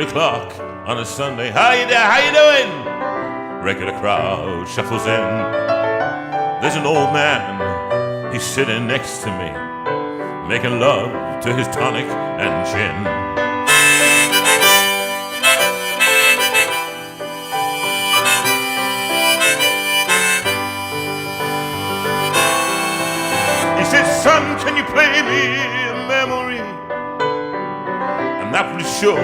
o'clock on a Sunday. How you doing? Regular crowd shuffles in. There's an old man, he's sitting next to me, making love to his tonic and gin. He said, son, can you play me a memory? I'm not really sure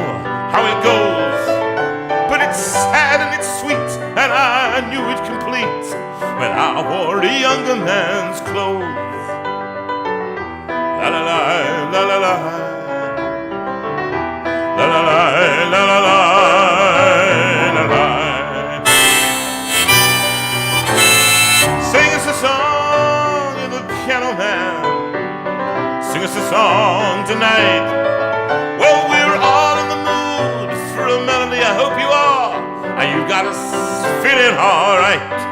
how it goes, but it's sad and it's sweet, and I knew it complete when I wore a younger man's clothes. La la la, la la la, la la la, la la la, la la. Sing us a song, you're the piano man. Sing us a song tonight. Well, we're all in the mood for a melody. I hope you are, and you got us feeling all right.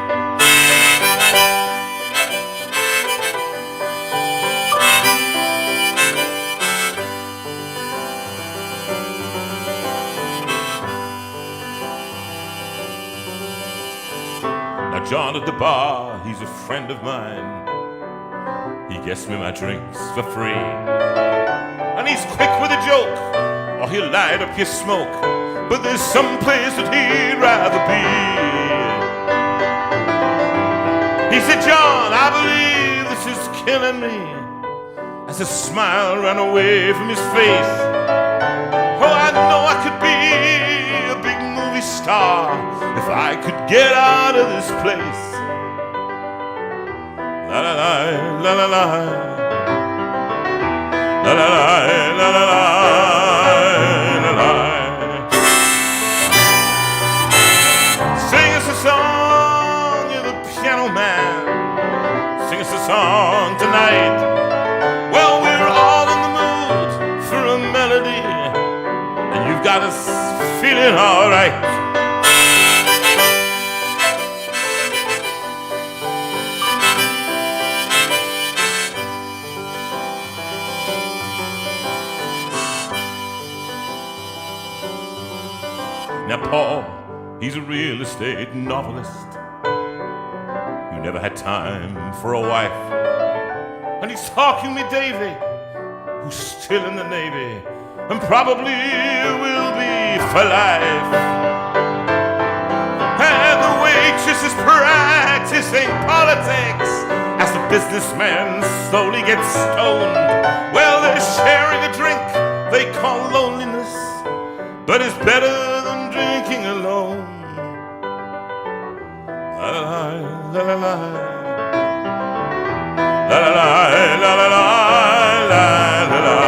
John at the bar, he's a friend of mine. He gets me my drinks for free, and he's quick with a joke, or he'll light up your smoke. But there's some place that he'd rather be. He said, John, I believe this is killing me, as a smile ran away from his face. Oh, I know I could be a big movie star if I could get out of this place. La la la, la la la, la la la, la la la, la la. Sing us a song, you're the piano man. Sing us a song tonight. Well, we're all in the mood for a melody, and you've got us feeling all right. Now Paul, he's a real estate novelist who never had time for a wife. And he's talking with Davy, who's still in the Navy and probably will be for life. And the waitress is practicing politics as the businessman slowly gets stoned. Well, they're sharing a drink they call loneliness, but it's better than drinking alone. La la la, la la la, la la la, la la la, la la la.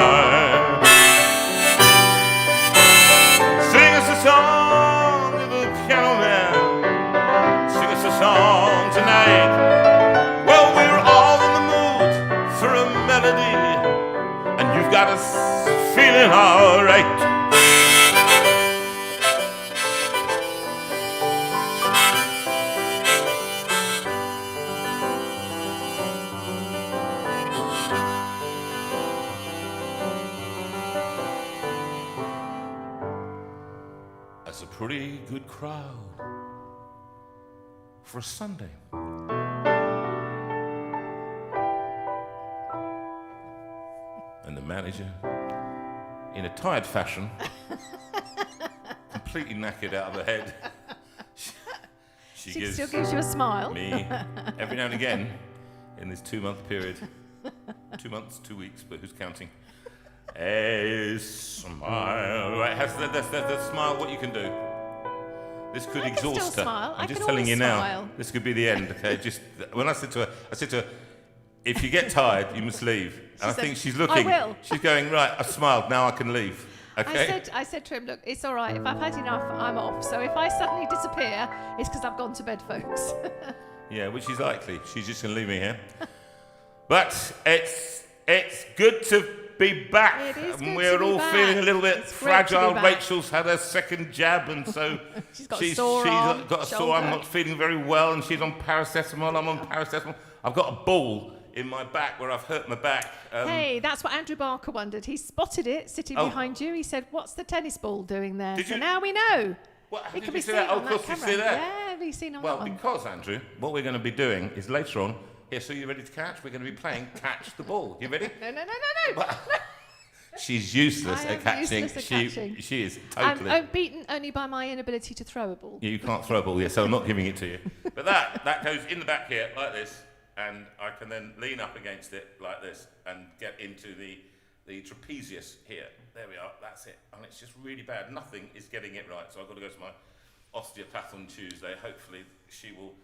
Sing us a song, you're the piano man. Sing us a song tonight. Well, we're all in the mood for a melody, and you've got us feeling all right. That's a pretty good crowd for a Sunday. And the manager, in a tired fashion, completely knackered out of her head, she still gives you a smile. Me, every now and again, in this 2-month period, 2 months, 2 weeks, but who's counting? A smile. Right, that's the smile. What you can do. This could exhaust her. Smile. I'm just telling you now. This could be the end. Okay. Just when I said to her, if you get tired, you must leave. And I think she's looking. I will. She's going right. I smiled. Now I can leave. Okay. I said to him, look, it's all right. If I've had enough, I'm off. So if I suddenly disappear, it's because I've gone to bed, folks. Yeah, which is likely. She's just going to leave me here. But it's good to be back. It is good We're to be all back. feeling a little bit It's great to be fragile. back. Rachel's had her second jab, and so she's got a sore arm, got a sore. shoulder. I'm not feeling very well, and she's on paracetamol. I'm on paracetamol. I've got a ball in my back where I've hurt my back. Hey, that's what Andrew Barker wondered. He spotted it sitting behind you. He said, "What's the tennis ball doing there?" Did so you? now we know. What, It did can we be see seen that? Oh, on of course, that you camera. see that. Yeah, be seen on Well, that one. because, Andrew, what we're going to be doing is later on, here, so you ready to catch? We're going to be playing Catch the Ball. You ready? No. She's useless I at am catching. useless at catching. She is totally... I'm beaten only by my inability to throw a ball. You can't throw a ball, so I'm not giving it to you. But that goes in the back here, like this, and I can then lean up against it like this and get into the trapezius here. There we are, that's it. And it's just really bad. Nothing is getting it right. So I've got to go to my osteopath on Tuesday. Hopefully she will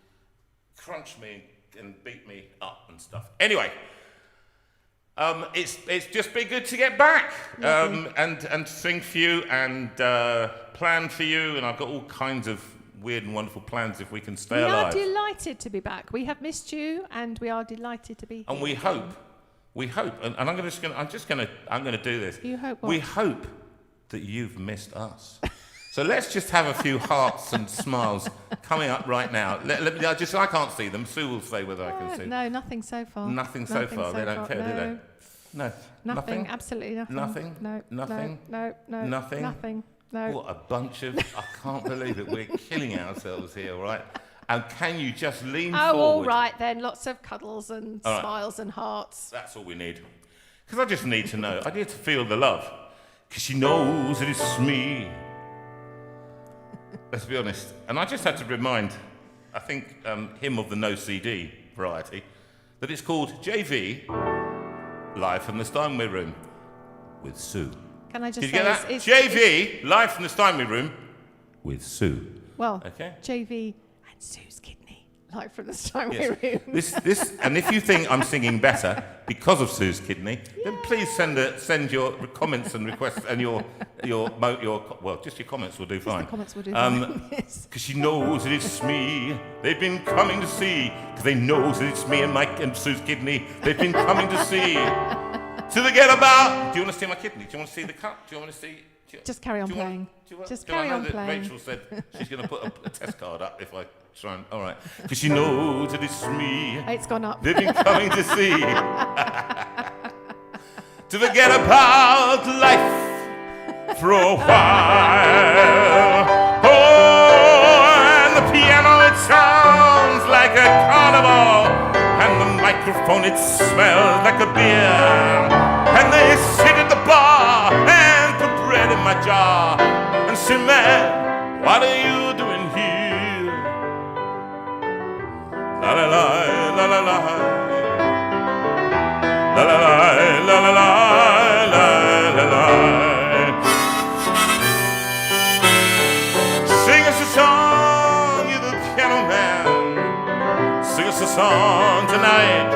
crunch me and beat me up and stuff. Anyway, it's just been good to get back and sing for you and plan for you. And I've got all kinds of weird and wonderful plans if we can stay alive. We are delighted to be back. We have missed you, and we are delighted to be here. And we hope, and I'm just going to do this. You hope what? We hope that you've missed us. So let's just have a few hearts and smiles coming up right now. I can't see them. Sue will say whether I can see. No, nothing so far. Nothing so far. They don't care, do they? No. Nothing. Absolutely nothing. Nothing? No. Nothing? No. Nothing? Nothing. No. What a bunch of... I can't believe it. We're killing ourselves here, right? And can you just lean forward? Oh, all right then. Lots of cuddles and smiles and hearts. That's all we need. Because I just need to know. I need to feel the love. Because she knows that it's me. Let's be honest. And I just had to remind, I think, him of the no CD variety, that it's called JV, live from the Steinway room, with Sue. Can I just Did say you get that? JV, live from the Steinway room, with Sue. Well, okay. JV and Sue's kidney, live from the Steinway room. This, and if you think I'm singing better because of Sue's kidney, then please send your comments and requests and your just your comments will do fine. The comments will do fine. Because she knows that it's me. They've been coming to see. Because they know that it's me and Mike and Sue's kidney. They've been coming to see. To forget about. Do you want to see my kidney? Do you want to see the cut? Do you want to see? Just carry on playing. Just carry on playing. Rachel said she's going to put a test card up if I try and... All right. Because she knows that it's me. It's gone up. They've been coming to see. To forget about life for a while. Oh, and the piano, it sounds like a carnival. And the microphone, it smells like a beer. And they sit at the bar and put bread in my jar and say, man, what are you doing here? La la la, la la la, la la la, la la la, la la. Sing us a song, you're the piano man. Sing us a song tonight.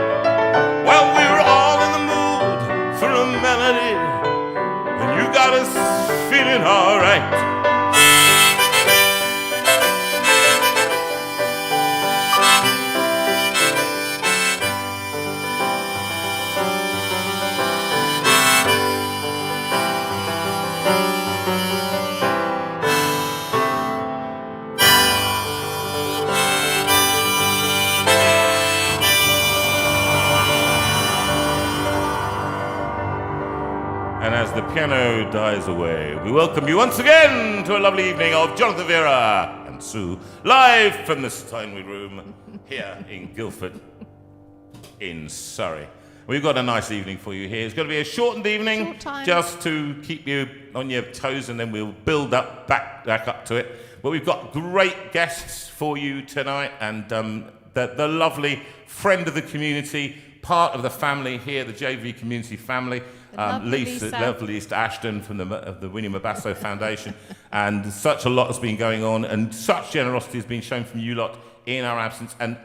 Well, we were all in the mood for a melody, and you got us feeling all right. And as the piano dies away, we welcome you once again to a lovely evening of Jonathan Vera and Sue, live from the Steinway room here in Guildford, in Surrey. We've got a nice evening for you here. It's going to be a shortened evening, short time, just to keep you on your toes, and then we'll build up back up to it. But we've got great guests for you tonight, and the lovely friend of the community, part of the family here, the JV community family. Lisa Ashton from the Winnie Mabasso Foundation, and such a lot has been going on, and such generosity has been shown from you lot in our absence, and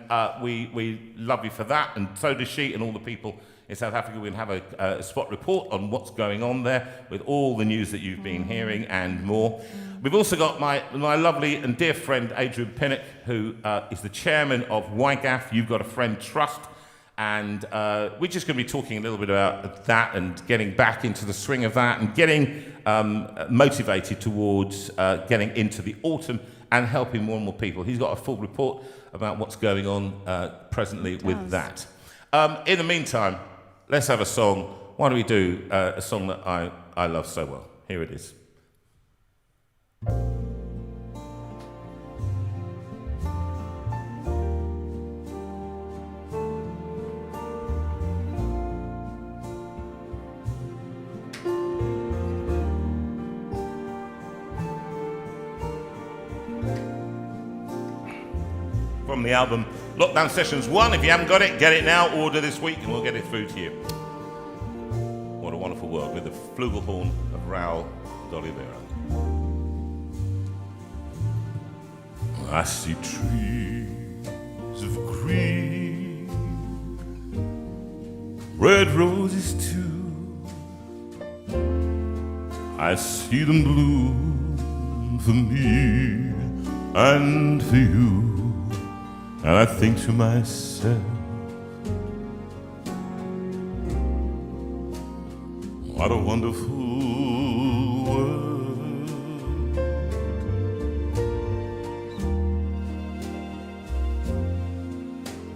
we love you for that, and so does she and all the people in South Africa. We'll have a spot report on what's going on there with all the news that you've been hearing and more. We've also got my lovely and dear friend Adrian Pinnock, who is the chairman of YGAF, You've Got a Friend Trust. And we're just going to be talking a little bit about that and getting back into the swing of that and getting motivated towards getting into the autumn and helping more and more people. He's got a full report about what's going on presently with that. In the meantime, let's have a song. Why don't we do a song that I love so well? Here it is. From the album Lockdown Sessions 1. If you haven't got it, get it now. Order this week and we'll get it through to you. What a wonderful world with the flugelhorn of Raul d'Oliveira. I see trees of green, red roses too. I see them bloom for me and for you. And I think to myself, what a wonderful world.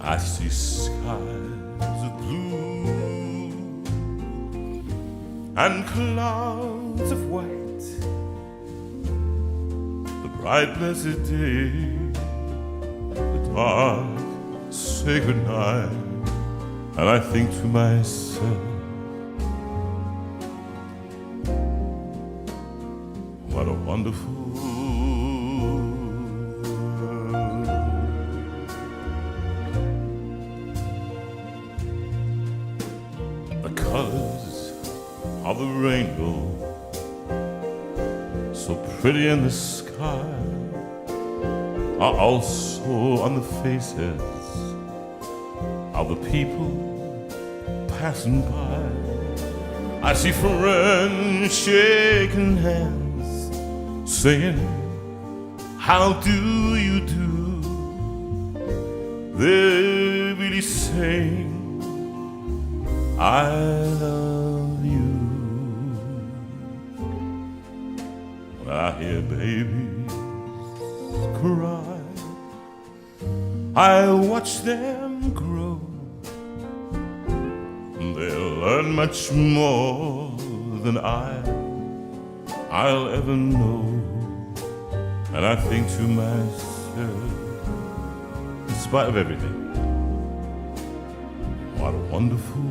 I see skies of blue and clouds of white, the bright blessed day, dark, sacred night, and I think to myself, what a wonderful world. The colors of the rainbow, so pretty in the sky, are also on the faces of the people passing by. I see friends shaking hands, saying, how do you do? They're really saying, I love you. When I hear babies cry, I watch them grow. They'll learn much more than I'll ever know. And I think to myself, in spite of everything, what a wonderful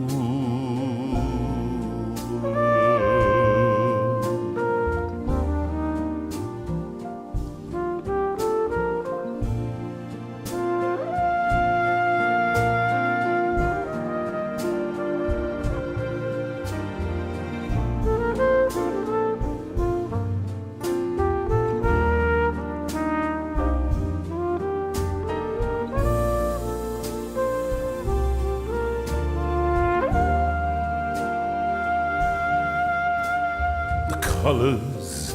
colors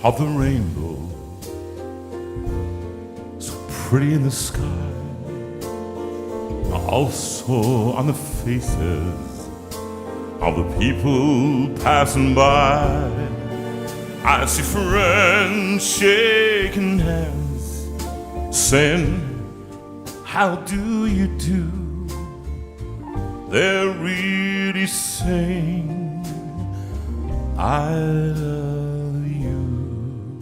of the rainbow, so pretty in the sky, are also on the faces of the people passing by. I see friends shaking hands, saying, how do you do? They're really saying, I love you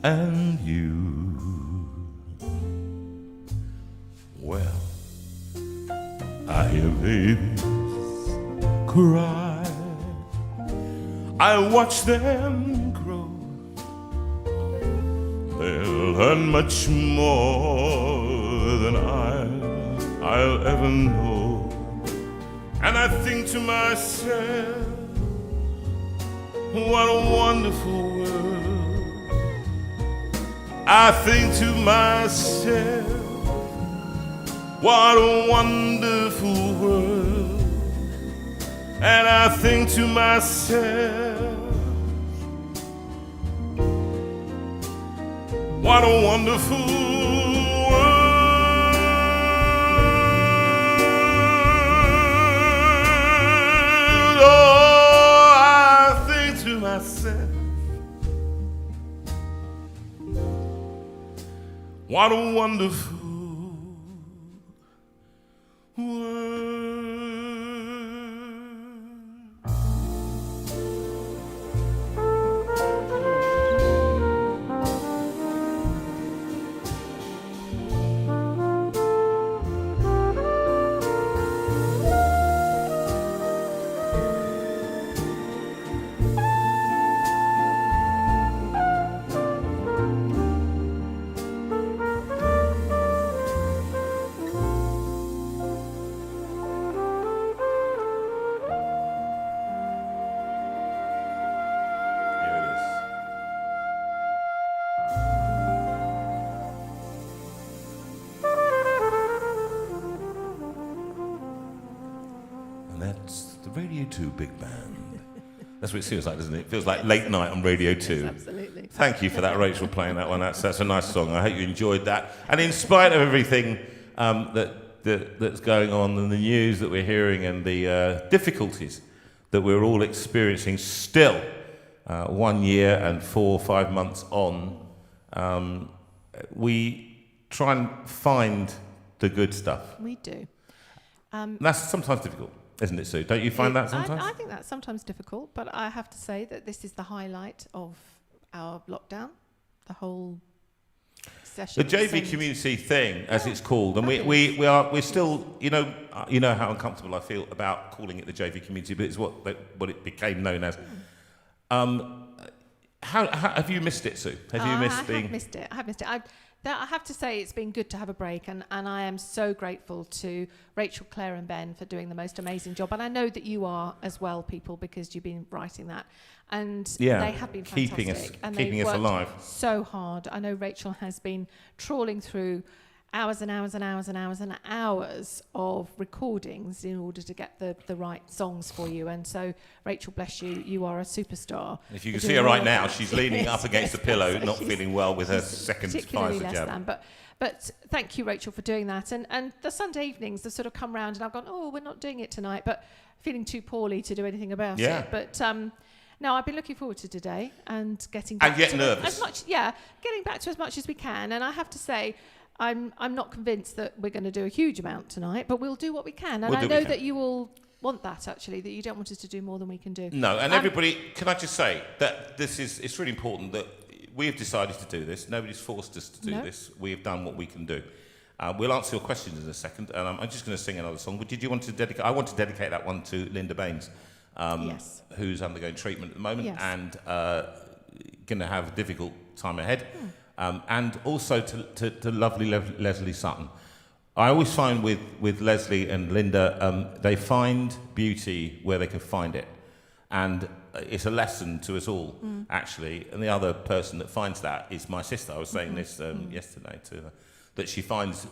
and you. Well, I hear babies cry, I watch them grow. They'll learn much more than I'll ever know. And I think to myself, what a wonderful world. I think to myself, what a wonderful world. And I think to myself, what a wonderful world. Oh, I think to myself, what a wonderful world. Radio 2 big band. That's what it feels like, doesn't it? It feels like late night on Radio 2. Yes, absolutely. Thank you for that, Rachel, playing that one. That's a nice song. I hope you enjoyed that. And in spite of everything that's going on and the news that we're hearing and the difficulties that we're all experiencing still, 1 year and 4 or 5 months on, we try and find the good stuff. We do. That's sometimes difficult, isn't it, Sue? Don't you find that sometimes? I think that's sometimes difficult, but I have to say that this is the highlight of our lockdown, the whole session. The JV community thing, as it's called, and we're still, you know how uncomfortable I feel about calling it the JV community, but it's what it became known as. How have you missed it, Sue? Have you missed being? I have missed it. I have to say it's been good to have a break, and I am so grateful to Rachel, Claire and Ben for doing the most amazing job. And I know that you are as well, people, because you've been writing that. And they have been fantastic. Keeping us alive. So hard. I know Rachel has been trawling through hours and hours and hours and hours and hours of recordings in order to get the right songs for you. And so, Rachel, bless you, you are a superstar. If you can see her right now, she's leaning up against the pillow, not feeling well with her second Pfizer jab. But thank you, Rachel, for doing that. And the Sunday evenings have sort of come round and I've gone, we're not doing it tonight, but feeling too poorly to do anything about it. But no, I've been looking forward to today and getting back to nervous. Getting back to as much as we can. And I have to say, I'm not convinced that we're going to do a huge amount tonight, but we'll do what we can. And I know that you all want that, actually, that you don't want us to do more than we can do. No, and everybody, can I just say that it's really important that we have decided to do this. Nobody's forced us to do this. We have done what we can do. We'll answer your questions in a second, and I'm just going to sing another song. But did you want to dedicate? I want to dedicate that one to Linda Baines, who's undergoing treatment at the moment and going to have a difficult time ahead. And also to lovely Leslie Sutton. I always find with Leslie and Linda, they find beauty where they can find it. And it's a lesson to us all, actually. And the other person that finds that is my sister. I was saying this yesterday to her, that she finds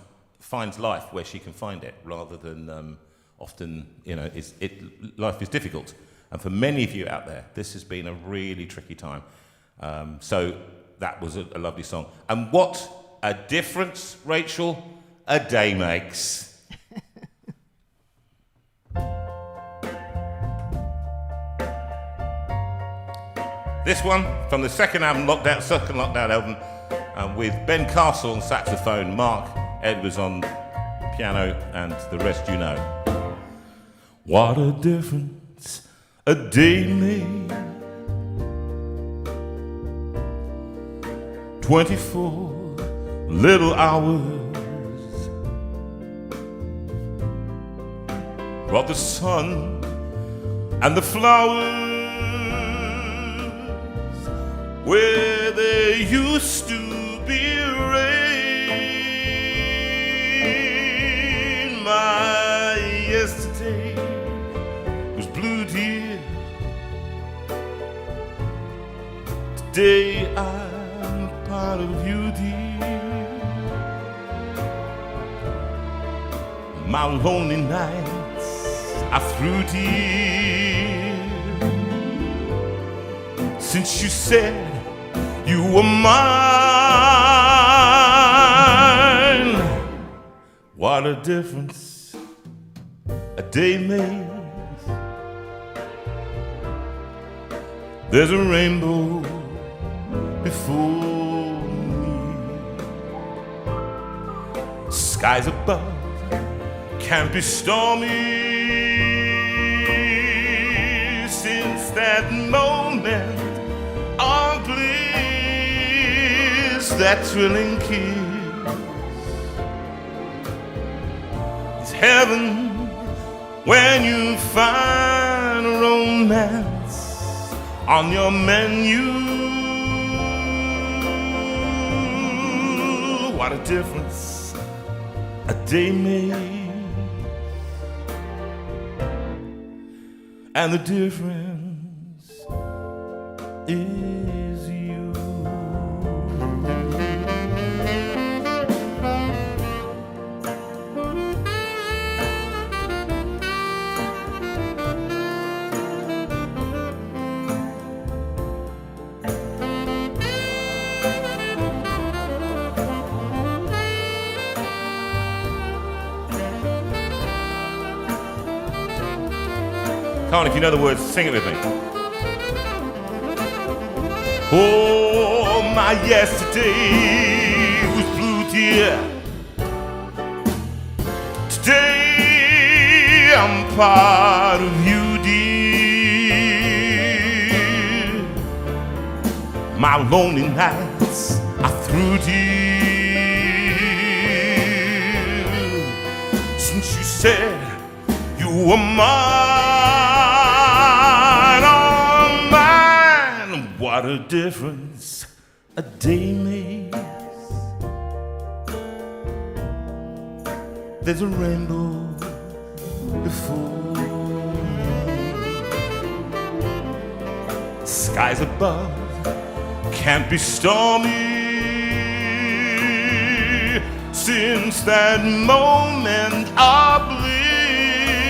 life where she can find it, rather than often, life is difficult. And for many of you out there, this has been a really tricky time. So that was a lovely song. And what a difference, Rachel, a day makes. This one from the second lockdown album, with Ben Castle on saxophone, Mark Edwards on piano, and the rest you know. What a difference a day made. 24 little hours brought the sun and the flowers where there used to be rain. My yesterday was blue, dear. Today I'm part of you, dear. My lonely nights are through, dear. Since you said you were mine, what a difference a day makes. There's a rainbow before me. Skies above can't be stormy. Since that moment of bliss, that thrilling kiss is heaven when you find romance on your menu. What a difference a day makes. And the difference is you. Come on, if you know the words, sing it with me. Oh, my yesterday was blue, dear. Today I'm part of you, dear. My lonely nights are through, dear. Since you said you were mine, oh mine, what a difference a day makes. There's a rainbow before me. Skies above can't be stormy. Since that moment of bliss,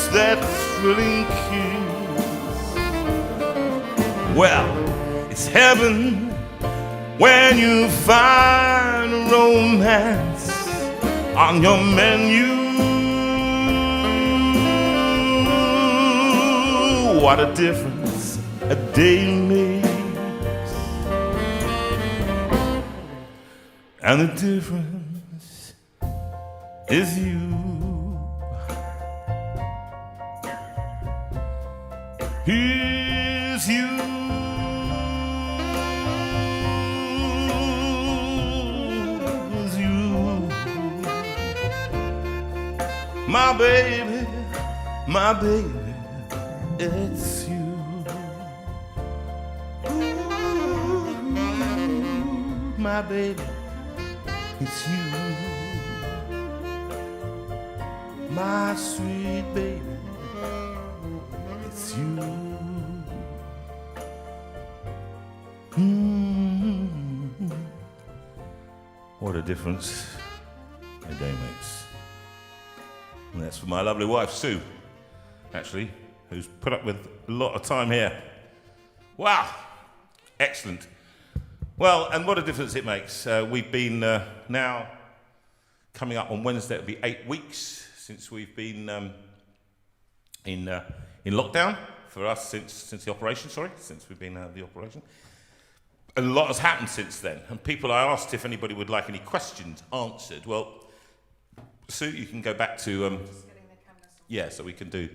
that thrilling kiss, well, it's heaven when you find romance on your menu. What a difference a day makes. And the difference is you. Is you. Is you. My baby, it's you. Ooh, my baby, it's you. My sweet baby, it's you. What a difference a day makes. And that's for my lovely wife, Sue, actually, who's put up with a lot of time here. Wow, excellent. Well, and what a difference it makes. We've been now coming up on Wednesday, it'll be 8 weeks since we've been in lockdown for us since the operation, since we've been out of the operation. A lot has happened since then, and people, I asked if anybody would like any questions answered. Well, Sue, you can go back to... Just getting the camera sorted. Yeah, so we can do...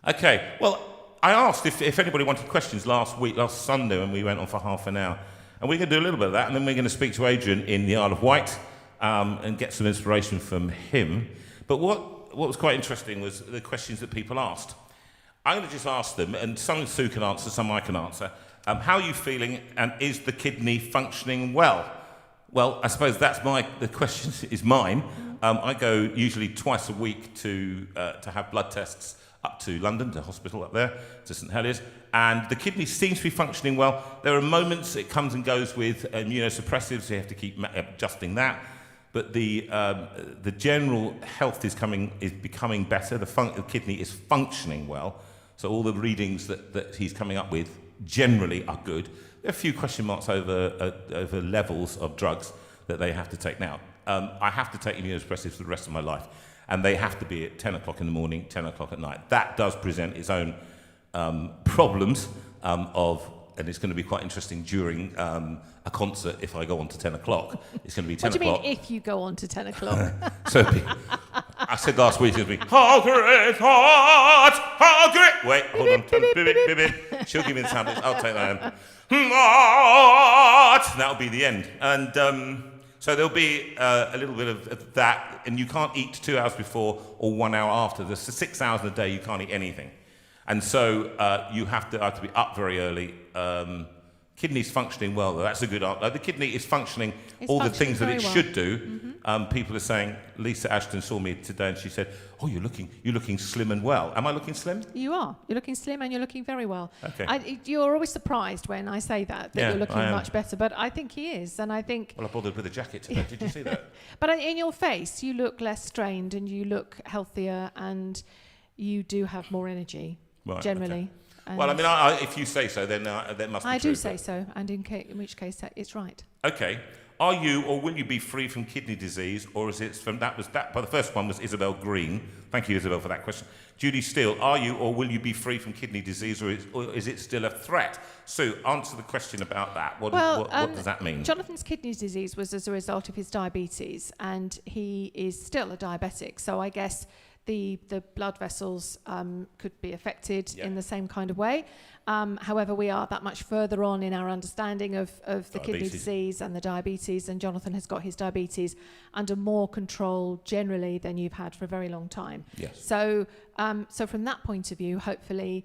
Okay, well, I asked if anybody wanted questions last Sunday when we went on for half an hour. And we're going to do a little bit of that, and then we're going to speak to Adrian in the Isle of Wight and get some inspiration from him. But what was quite interesting was the questions that people asked. I'm going to just ask them, and some Sue can answer, some I can answer. How are you feeling, and is the kidney functioning well? Well, I suppose the question is mine. I go usually twice a week to have blood tests up to London, to the hospital up there, to St Heliers, and the kidney seems to be functioning well. There are moments it comes and goes with immunosuppressives, so you have to keep adjusting that. But the general health is becoming better. The kidney is functioning well, so all the readings that he's coming up with generally are good. There are a few question marks over levels of drugs that they have to take now. I have to take immunosuppressives for the rest of my life, and they have to be at 10 o'clock in the morning, 10 o'clock at night. That does present its own problems and it's going to be quite interesting during a concert if I go on to 10 o'clock. It's going to be 10 o'clock. What do you mean if you go on to 10 o'clock? So I said last week, it'll be, how great heart, how great... Wait, hold on. She'll give me the sound. I'll take that in. That'll be the end. And so there'll be a little bit of that, and you can't eat 2 hours before or 1 hour after. There's 6 hours in a day you can't eat anything. And so you have to be up very early. Kidney's functioning well, though. That's a good answer. The kidney is functioning all the things that it should do. Mm-hmm. People are saying, Lisa Ashton saw me today and she said, oh, you're looking slim and well. Am I looking slim? You are. You're looking slim and you're looking very well. Okay. You're always surprised when I say that you're looking much better, but I think he is. And I think... Well, I bothered with a jacket today. Did you see that? But in your face, you look less strained and you look healthier and you do have more energy, generally. Okay. Well, I mean, if you say so, then that must be true. I do say so, and in which case it's right. Okay. Are you or will you be free from kidney disease, or is it from that? But the first one was Isabel Green. Thank you, Isabel, for that question. Judy Steele, are you or will you be free from kidney disease, or is it still a threat? Sue, answer the question about that. What does that mean? Jonathan's kidney disease was as a result of his diabetes, and he is still a diabetic. So I guess the blood vessels could be affected in the same kind of way. However, we are that much further on in our understanding of the kidney disease and the diabetes, and Jonathan has got his diabetes under more control generally than you've had for a very long time. Yes. So from that point of view, hopefully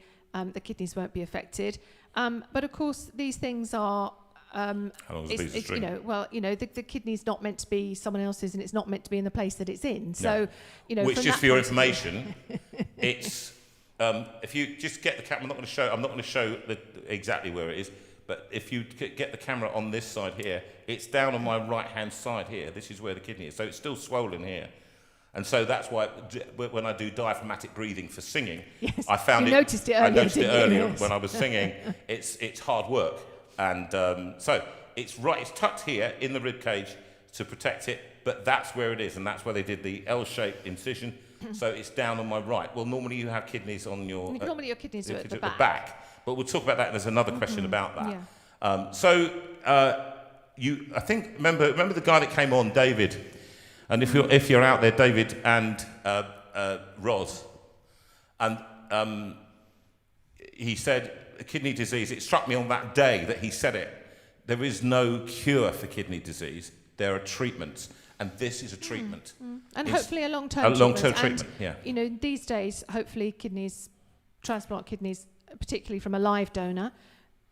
the kidneys won't be affected. But of course, these things are. How long is a piece of string? The kidney's not meant to be someone else's, and it's not meant to be in the place that it's in. So, which, just for your information, it's if you just get the camera. I'm not going to show exactly where it is, but if you get the camera on this side here, it's down on my right-hand side here. This is where the kidney is. So it's still swollen here. And so that's why when I do diaphragmatic breathing for singing, I found you noticed it earlier. I noticed it earlier Yes. when I was singing. It's hard work. And so it's tucked here in the rib cage to protect it, but that's where it is, and that's where they did the L-shaped incision. So it's down on my right. Well, normally you have kidneys on your... Normally your kidneys are at the back. But we'll talk about that. There's another question about that. Yeah. I think, remember the guy that came on, David? And if you're out there, David and Roz, and he said... kidney disease, it struck me on that day that he said it. There is no cure for kidney disease. There are treatments, and this is a treatment. And hopefully a long-term treatment. Yeah. These days, hopefully transplant kidneys, particularly from a live donor,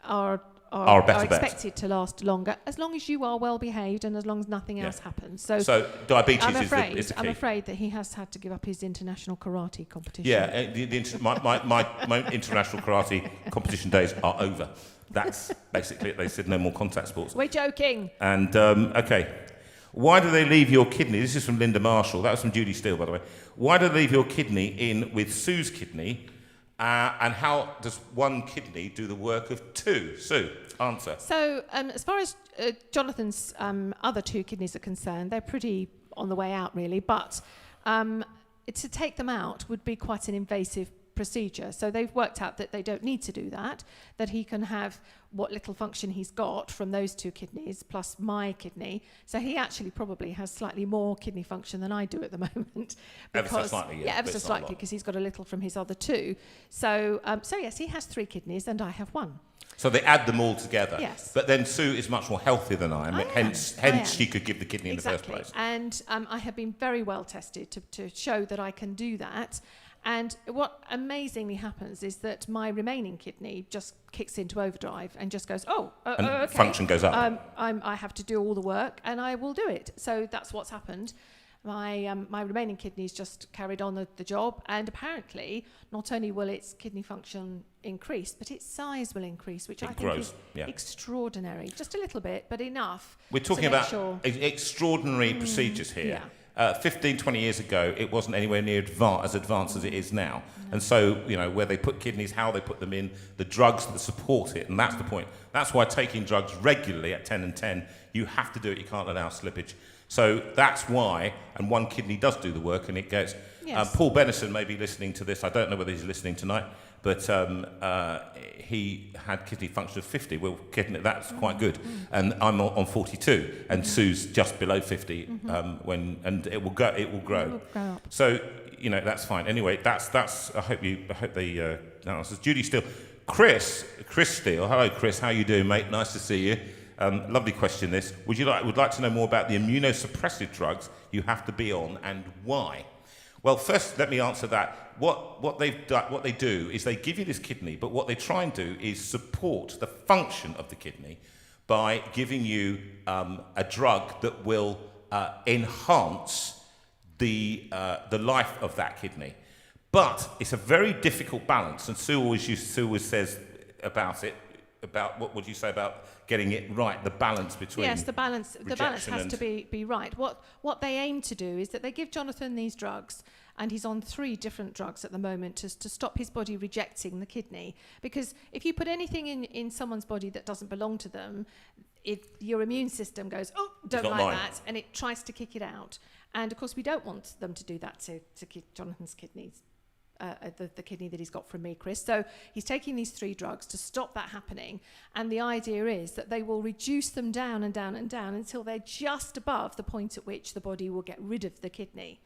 are expected to last longer, as long as you are well behaved and as long as nothing else happens. So diabetes is the key. I'm afraid that he has had to give up his international karate competition. Yeah, my international karate competition days are over. That's basically it. They said no more contact sports. We're joking. And okay, why do they leave your kidney? This is from Linda Marshall. That was from Judy Steele, by the way. Why do they leave your kidney in with Sue's kidney? And how does one kidney do the work of two? Sue, answer. So as far as Jonathan's other two kidneys are concerned, they're pretty on the way out, really. But to take them out would be quite an invasive procedure. So they've worked out that they don't need to do that, that he can have what little function he's got from those two kidneys plus my kidney. So he actually probably has slightly more kidney function than I do at the moment. Ever so slightly, yeah. Ever so slightly, because he's got a little from his other two. So yes, he has three kidneys and I have one. So they add them all together. Yes. But then Sue is much more healthy than I am. Hence she could give the kidney in the first place. And I have been very well tested to show that I can do that. And what amazingly happens is that my remaining kidney just kicks into overdrive and just goes, okay. Function goes up. I have to do all the work and I will do it. So that's what's happened. My remaining kidneys just carried on the job, and apparently not only will its kidney function increase, but its size will increase, which I think is extraordinary. Just a little bit, but enough. We're talking about extraordinary procedures here. Yeah. 15, 20 years ago, it wasn't anywhere near as advanced as it is now. No. And so, where they put kidneys, how they put them in, the drugs that support it, and that's the point. That's why taking drugs regularly at 10 and 10, you have to do it, you can't allow slippage. So that's why, and one kidney does do the work, and it goes. Yes. Paul Benison may be listening to this. I don't know whether he's listening tonight, but he had kidney function of 50. Well, that's quite good. And I'm on 42, and Sue's just below 50. And it will grow. It will grow up. So that's fine. Anyway, that's. I hope they answers. Judy Steele, Chris Steele. Hello, Chris. How you doing, mate? Nice to see you. Lovely question. This would like to know more about the immunosuppressive drugs you have to be on and why? Well, first let me answer that. What they do is they give you this kidney, but what they try and do is support the function of the kidney by giving you a drug that will enhance the life of that kidney. But it's a very difficult balance, and Sue always says about it. About what would you say about getting it right? The balance between the balance has to be right. What they aim to do is that they give Jonathan these drugs, and he's on 3 different drugs at the moment to stop his body rejecting the kidney. Because if you put anything in someone's body that doesn't belong to them, your immune system goes, oh, don't like mine. that, and it tries to kick it out. And of course, we don't want them to do that to Jonathan's kidneys. The kidney that he's got from me, Chris. So he's taking these 3 drugs to stop that happening. And the idea is that they will reduce them down and down and down until they're just above the point at which the body will get rid of the kidney.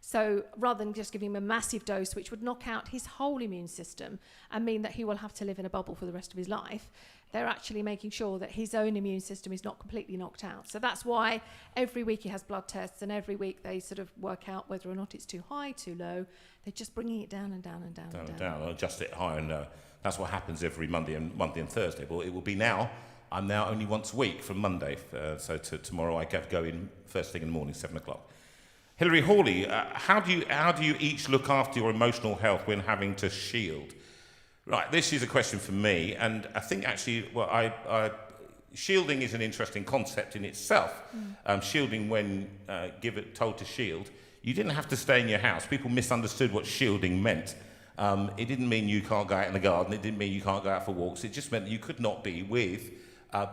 So rather than just giving him a massive dose, which would knock out his whole immune system and mean that he will have to live in a bubble for the rest of his life, they're actually making sure that his own immune system is not completely knocked out. So that's why every week he has blood tests, and every week they sort of work out whether or not it's too high, too low. They're just bringing it down and down and down and down. Adjust it higher, and that's what happens every Monday and Thursday. Well, it will be now. I'm now only once a week from Monday, so tomorrow I go in first thing in the morning, 7 o'clock. Hilary Hawley, how do you each look after your emotional health when having to shield? Right, this is a question for me, and I think actually, shielding is an interesting concept in itself. Shielding, when told to shield, you didn't have to stay in your house. People misunderstood what shielding meant. It didn't mean you can't go out in the garden. It didn't mean you can't go out for walks. It just meant that you could not be with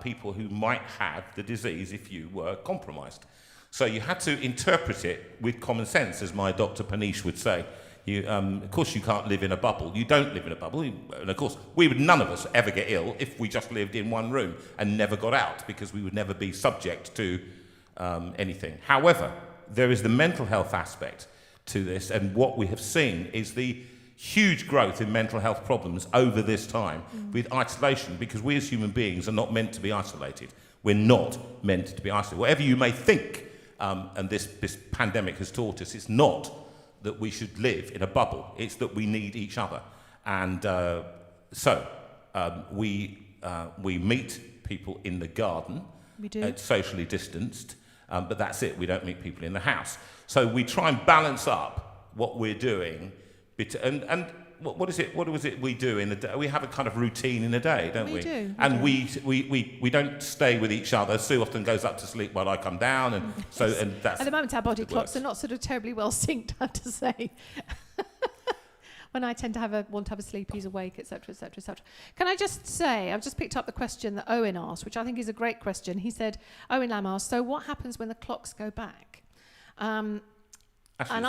people who might have the disease if you were compromised. So you had to interpret it with common sense, as my Dr. Panish would say. Of course, you can't live in a bubble. You don't live in a bubble. And of course, none of us ever get ill if we just lived in one room and never got out, because we would never be subject to anything. However, there is the mental health aspect to this, and what we have seen is the huge growth in mental health problems over this time with isolation, because we as human beings are not meant to be isolated. We're not meant to be isolated. Whatever you may think, and this pandemic has taught us, it's not that we should live in a bubble. It's that we need each other. And so we meet people in the garden. We do. Socially distanced, but that's it. We don't meet people in the house. So we try and balance up what we're doing. And what is it? What was it we do in the day? We have a kind of routine in the day, don't we? We do. And we don't stay with each other. Sue often goes up to sleep while I come down, and that's at the moment our body clocks works. are not sort of terribly well synced, I have to say. When I tend to want to have a sleep, he's awake, etc., etc., etc. Can I just say, I've just picked up the question that Owen asked, which I think is a great question. He said, Owen Lamb asked, so what happens when the clocks go back? Actually, And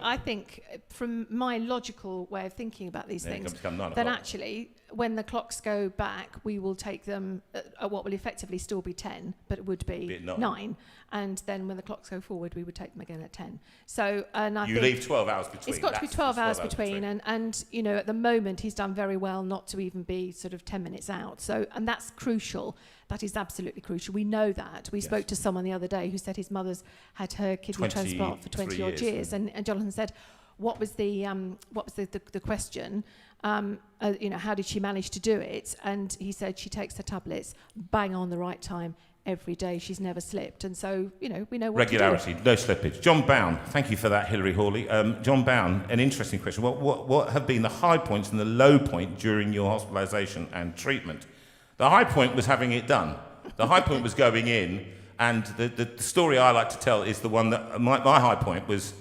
I think from my logical way of thinking about these things, then actually, when the clocks go back, we will take them at what will effectively still be 10, but it would be 9. And then when the clocks go forward, we would take them again at 10. So, and I think leave 12 hours between. It's got to be 12 hours between. And you know, at the moment, he's done very well not to even be sort of 10 minutes out. So, and that's crucial. That is absolutely crucial. We know that. We spoke to someone the other day who said his mother's had her kidney transplant for 20 odd years. And Jonathan said, what was the question? You know, how did she manage to do it? And he said she takes her tablets bang on the right time every day. She's never slipped. And so, you know, we know what regularity, to do. no slippage. John Bown, thank you for that, Hilary Hawley. John Bown, an interesting question. What have been the high points and the low point during your hospitalisation and treatment? The high point was having it done. The high point was going in, and the story I like to tell is the one that my high point was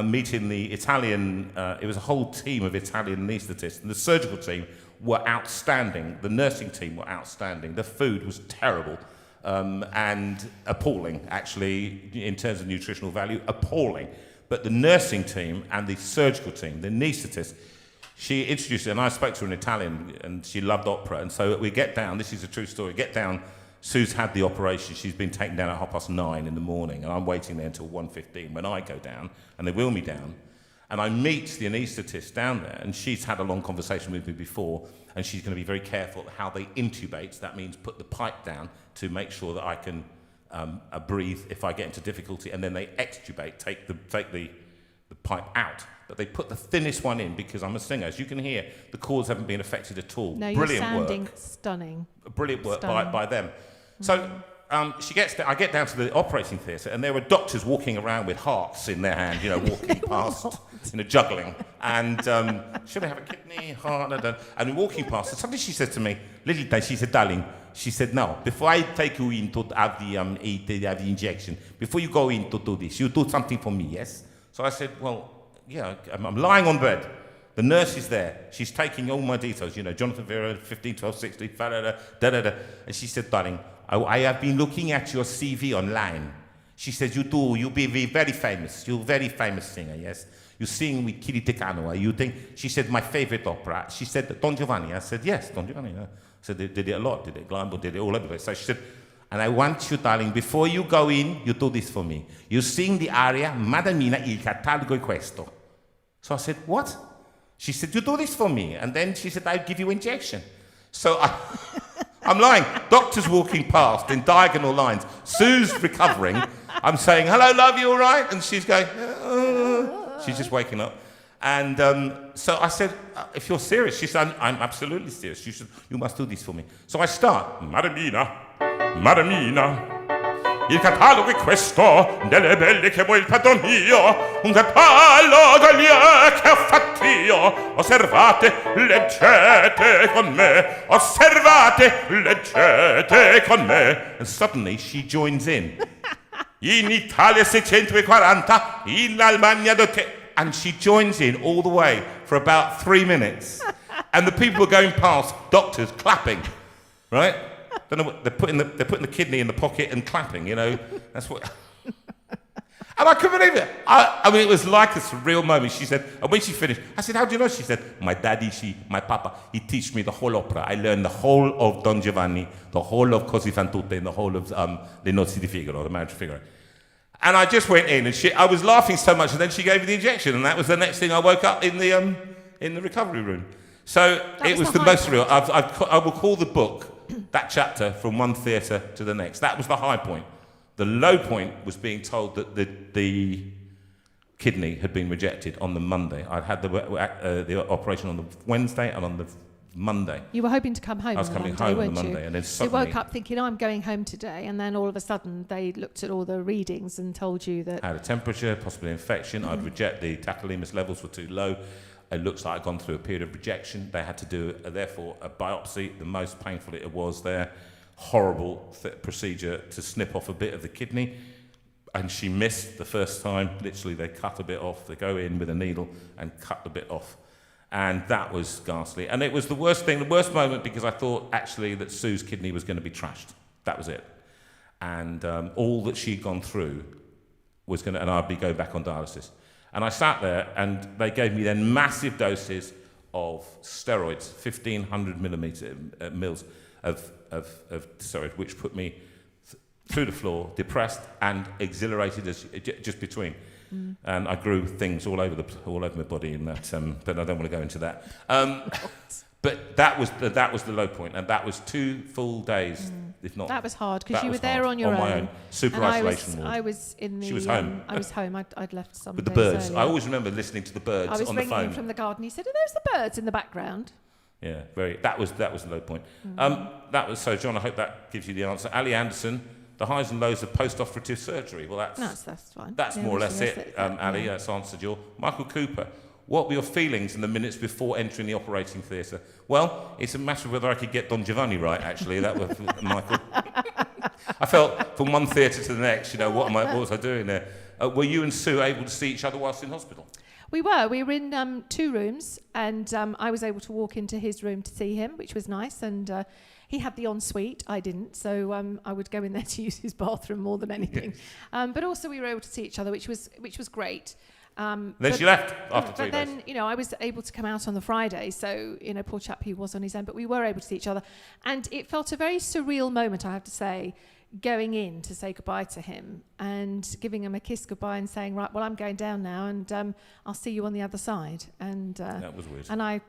meeting the Italian, it was a whole team of Italian anaesthetists, and the surgical team were outstanding. The nursing team were outstanding. The food was terrible and appalling, actually, in terms of nutritional value, appalling. But the nursing team and the surgical team, the anaesthetists, she introduced it, and I spoke to her in Italian, and she loved opera. And so we get down, this is a true story, get down, Sue's had the operation, she's been taken down at 9:30 in the morning, and I'm waiting there until 1:15 when I go down, and they wheel me down, and I meet the anaesthetist down there, and she's had a long conversation with me before, and she's going to be very careful how they intubate. That means put the pipe down to make sure that I can breathe if I get into difficulty, and then they extubate, take the pipe out. But they put the thinnest one in because I'm a singer. As you can hear, the cords haven't been affected at all. No, Brilliant you're sounding work. stunning. Brilliant work Stunning. by them. So she gets I get down to the operating theatre, and there were doctors walking around with hearts in their hand, you know, walking past, you know, juggling. And should I have a kidney, heart? And walking past, and suddenly she said to me, little day, she said, darling, she said, no, before I take you in to have the injection, before you go in to do this, you do something for me, yes? So I said, well, yeah, I'm lying on bed. The nurse is there. She's taking all my details, Jonathan Vera, 15, 12, 16, da-da-da. And she said, darling, I have been looking at your CV online. She said, you'll be very famous. You're a very famous singer, yes. You sing with Kiri Te Kanoa. You think, she said, my favorite opera. She said, Don Giovanni. I said, yes, Don Giovanni. I said, they did it a lot, did it Glambo, did it all over the place. So she said, and I want you, darling, before you go in, you do this for me. You sing the aria, Madamina, il catalogo è questo. So I said, what? She said, you do this for me. And then she said, I'll give you injection. So I'm lying. Doctors walking past in diagonal lines. Sue's recovering. I'm saying, hello, love, you all right? And she's going, she's just waking up. And so I said, if you're serious, she said, I'm absolutely serious. She said, you must do this for me. So I start, Madamina, il catalogo è questo, delle belle che vuoi il padron io, un catalogo lì che ho fatto io. Osservate, leggete con me, osservate, leggete con me. And suddenly she joins in. In Italia 640, in Almania and she joins in all the way for about 3 minutes. And the people are going past, doctors clapping, right? Don't know what, they're putting the kidney in the pocket and clapping, That's what. And I couldn't believe it. I mean, it was like a surreal moment. She said, and when she finished, I said, how do you know? She said, my papa, he teach me the whole opera. I learned the whole of Don Giovanni, the whole of Così fan tutte, and the whole of Le Nozze di Figaro, the Marriage of Figaro. And I just went in, and I was laughing so much, and then she gave me the injection, and that was the next thing I woke up in the recovery room. So it was the most surreal. I will call the book that chapter from one theatre to the next. That was the high point. The low point was being told that the kidney had been rejected on the Monday. I'd had the operation on the Wednesday and on the Monday. You were hoping to come home. I was coming home on the Monday, and then suddenly you woke up thinking, I'm going home today, and then all of a sudden they looked at all the readings and told you that I had a temperature, possibly infection. I'd reject the tacrolimus levels were too low. It looks like I'd gone through a period of rejection. They had to do, therefore, a biopsy. The most painful it was there. Horrible procedure to snip off a bit of the kidney. And she missed the first time. Literally, they cut a bit off. They go in with a needle and cut the bit off. And that was ghastly. And it was the worst thing, the worst moment, because I thought, actually, that Sue's kidney was going to be trashed. That was it. And all that she'd gone through was going to, and I'd be going back on dialysis. And I sat there, and they gave me then massive doses of steroids, 1,500 mils of steroid, which put me through the floor, depressed and exhilarated just between. And I grew things all over my body in that, but I don't want to go into that. But that was the low point, and that was 2 full days, if not. That was hard because you were there on your own. On my own, super isolation ward. I was in the. She was home. I was home. I'd left some. With the birds. Earlier. I always remember listening to the birds on the phone. I was ringing in from the garden. He said, "Are those the birds in the background?" Yeah, very. That was the low point. That was so. John, I hope that gives you the answer. Ali Anderson, the highs and lows of post-operative surgery. Well, that's fine. That's more or less it. Ali, that's answered your. Michael Cooper. What were your feelings in the minutes before entering the operating theatre? Well, it's a matter of whether I could get Don Giovanni right, actually. That was Michael. I felt from one theatre to the next, what was I doing there? Were you and Sue able to see each other whilst in hospital? We were in 2 rooms, and I was able to walk into his room to see him, which was nice, and he had the ensuite, I didn't, so I would go in there to use his bathroom more than anything. Yes. But also we were able to see each other, which was great. Then she left after 3 days. But then, I was able to come out on the Friday, so, poor chap, he was on his own, but we were able to see each other. And it felt a very surreal moment, I have to say, going in to say goodbye to him and giving him a kiss goodbye and saying, right, well, I'm going down now, and I'll see you on the other side. And that was weird. And I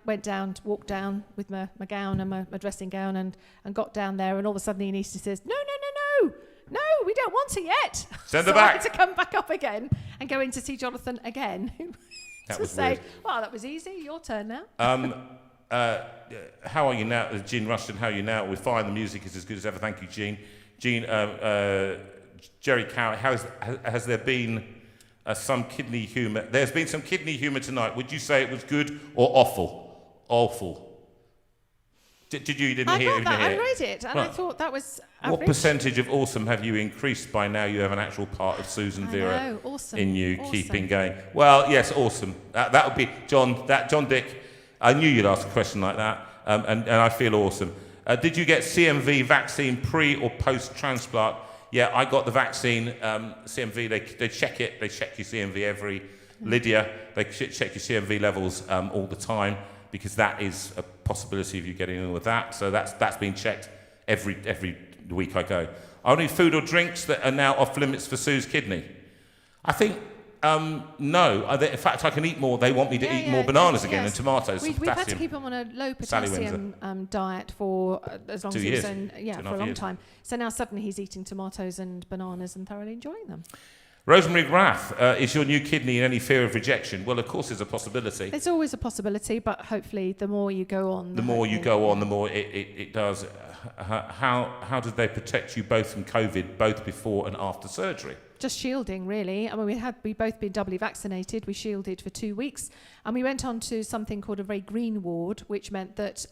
walked down with my gown and my dressing gown and got down there, and all of a sudden Iniesta says, no, we don't want it yet. Send her so back. I had to come back up again and go in to see Jonathan again. That to was say, weird. well, that was easy. Your turn now. How are you now? Jean Rushton, how are you now? We're fine. The music is as good as ever. Thank you, Jean. Jean, Jerry Cow, has there been some kidney humour? There's been some kidney humour tonight. Would you say it was good or awful? Awful. Did you? You didn't I hear? got You that. didn't I hear it? read it, and Right. I thought that was What average. percentage of awesome have you increased by now? You have an actual part of Susan I Vera know, awesome. in you, Awesome. keeping going. Well, yes, awesome. That would be John. John Dick. I knew you'd ask a question like that, and I feel awesome. Did you get CMV vaccine pre or post transplant? Yeah, I got the vaccine. CMV. They check it. They check your CMV every. Lydia. They check your CMV levels all the time, because that is a possibility of you getting in with that. So that's been checked every week I go. Only food or drinks that are now off limits for Sue's kidney? I think no. In fact, I can eat more. They want me to eat more bananas again and tomatoes. We've had to keep him on a low potassium diet for as long 2 as he years. was in, for a 2.5 long years. time. So now suddenly he's eating tomatoes and bananas and thoroughly enjoying them. Rosemary Graff, is your new kidney in any fear of rejection? Well, of course, there's a possibility. There's always a possibility, but hopefully the more you go on... The more you go on, the more it does. How did they protect you both from COVID, both before and after surgery? Just shielding, really. I mean, we both been doubly vaccinated. We shielded for 2 weeks, and we went on to something called a very green ward, which meant that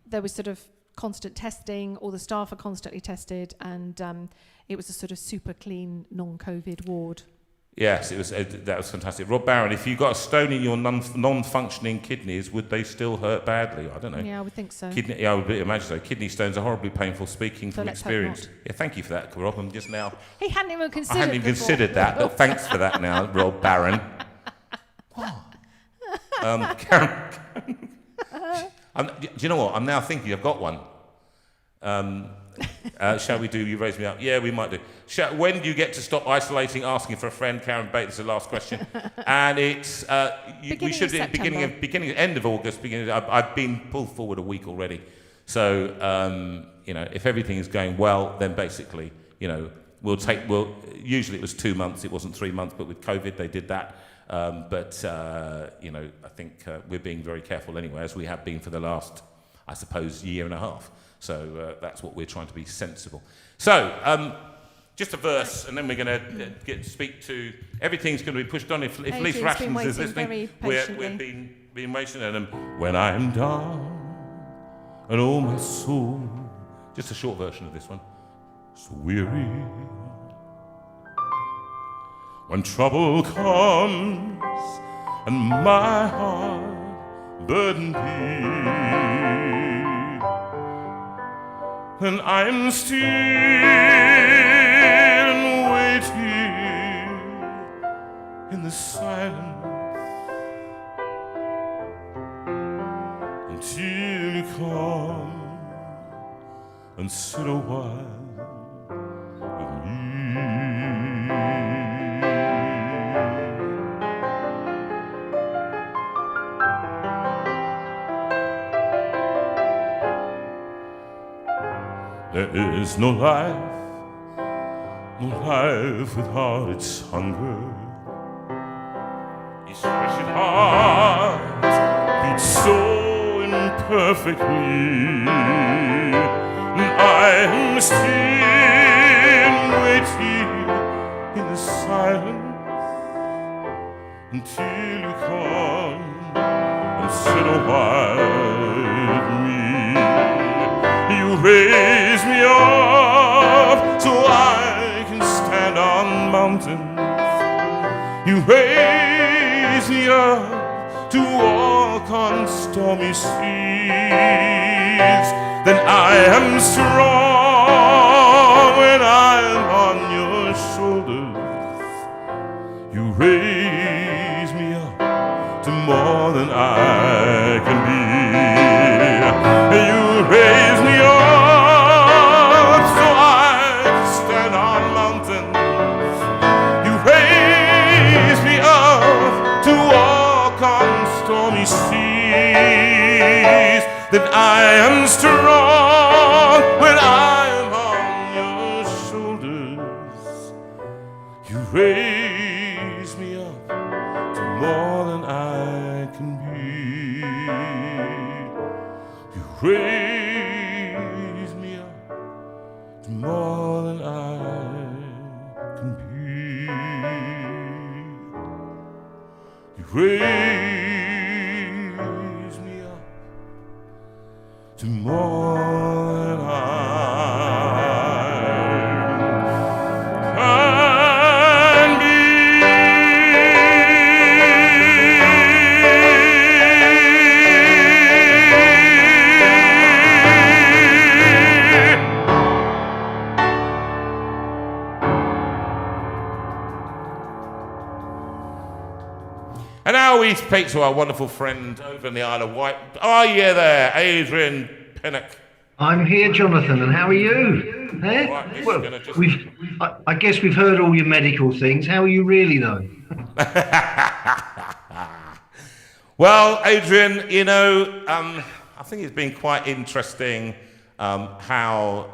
there was sort of constant testing. All the staff are constantly tested, and it was a sort of super clean, non-COVID ward. Yes, it was. That was fantastic. Rob Barron, if you got a stone in your non-functioning kidneys, would they still hurt badly? I don't know. Yeah, I would think so. I would imagine so. Kidney stones are horribly painful, speaking from let's hope experience. not. Yeah, thank you for that, Rob. I'm just now... He hadn't even considered I hadn't even before. considered that, but thanks for that now, Rob Barron. Karen, do you know what? I'm now thinking I've got one. Shall we do You Raise Me Up? Yeah, we might do. When do you get to stop isolating, asking for a friend? Karen Bate, this is the last question. And it's, we should be end of August, I've been pulled forward a week already. So, if everything is going well, then basically, usually it was 2 months, it wasn't 3 months, but with COVID they did that. I think we're being very careful anyway, as we have been for the last, I suppose, year and a half. So that's what we're trying to be sensible. So just a verse, and then we're going to speak to. Everything's going to be pushed on. If Lisa Rations is listening, we've been waiting. And when I'm down, and all my soul, just a short version of this one. So weary, when trouble comes, and my heart burdened be. And I'm still and waiting in the silence until you come and sit a while with me. There is no life without its hunger. Each precious heart beats so imperfectly, and I am still waiting in the silence until you come and sit a while with me. You raise me up so I can stand on mountains. You raise me up to walk on stormy seas. Then I am strong when I'm on your shoulders. You raise me up to more than I can be. You raise me up so I can stand on mountains. You raise me up to walk on stormy seas. That I am strong when I am on your shoulders. You raise me up to more than I can be. You raise me up to more than I can be. You raise me up to more And now we speak to our wonderful friend over in the Isle of Wight. Are you there, Adrian Pinnock? I'm here, Jonathan, and how are you? Eh? All right, this is Well, gonna just... I guess we've heard all your medical things. How are you really, though? Well, Adrian, you know, I think it's been quite interesting how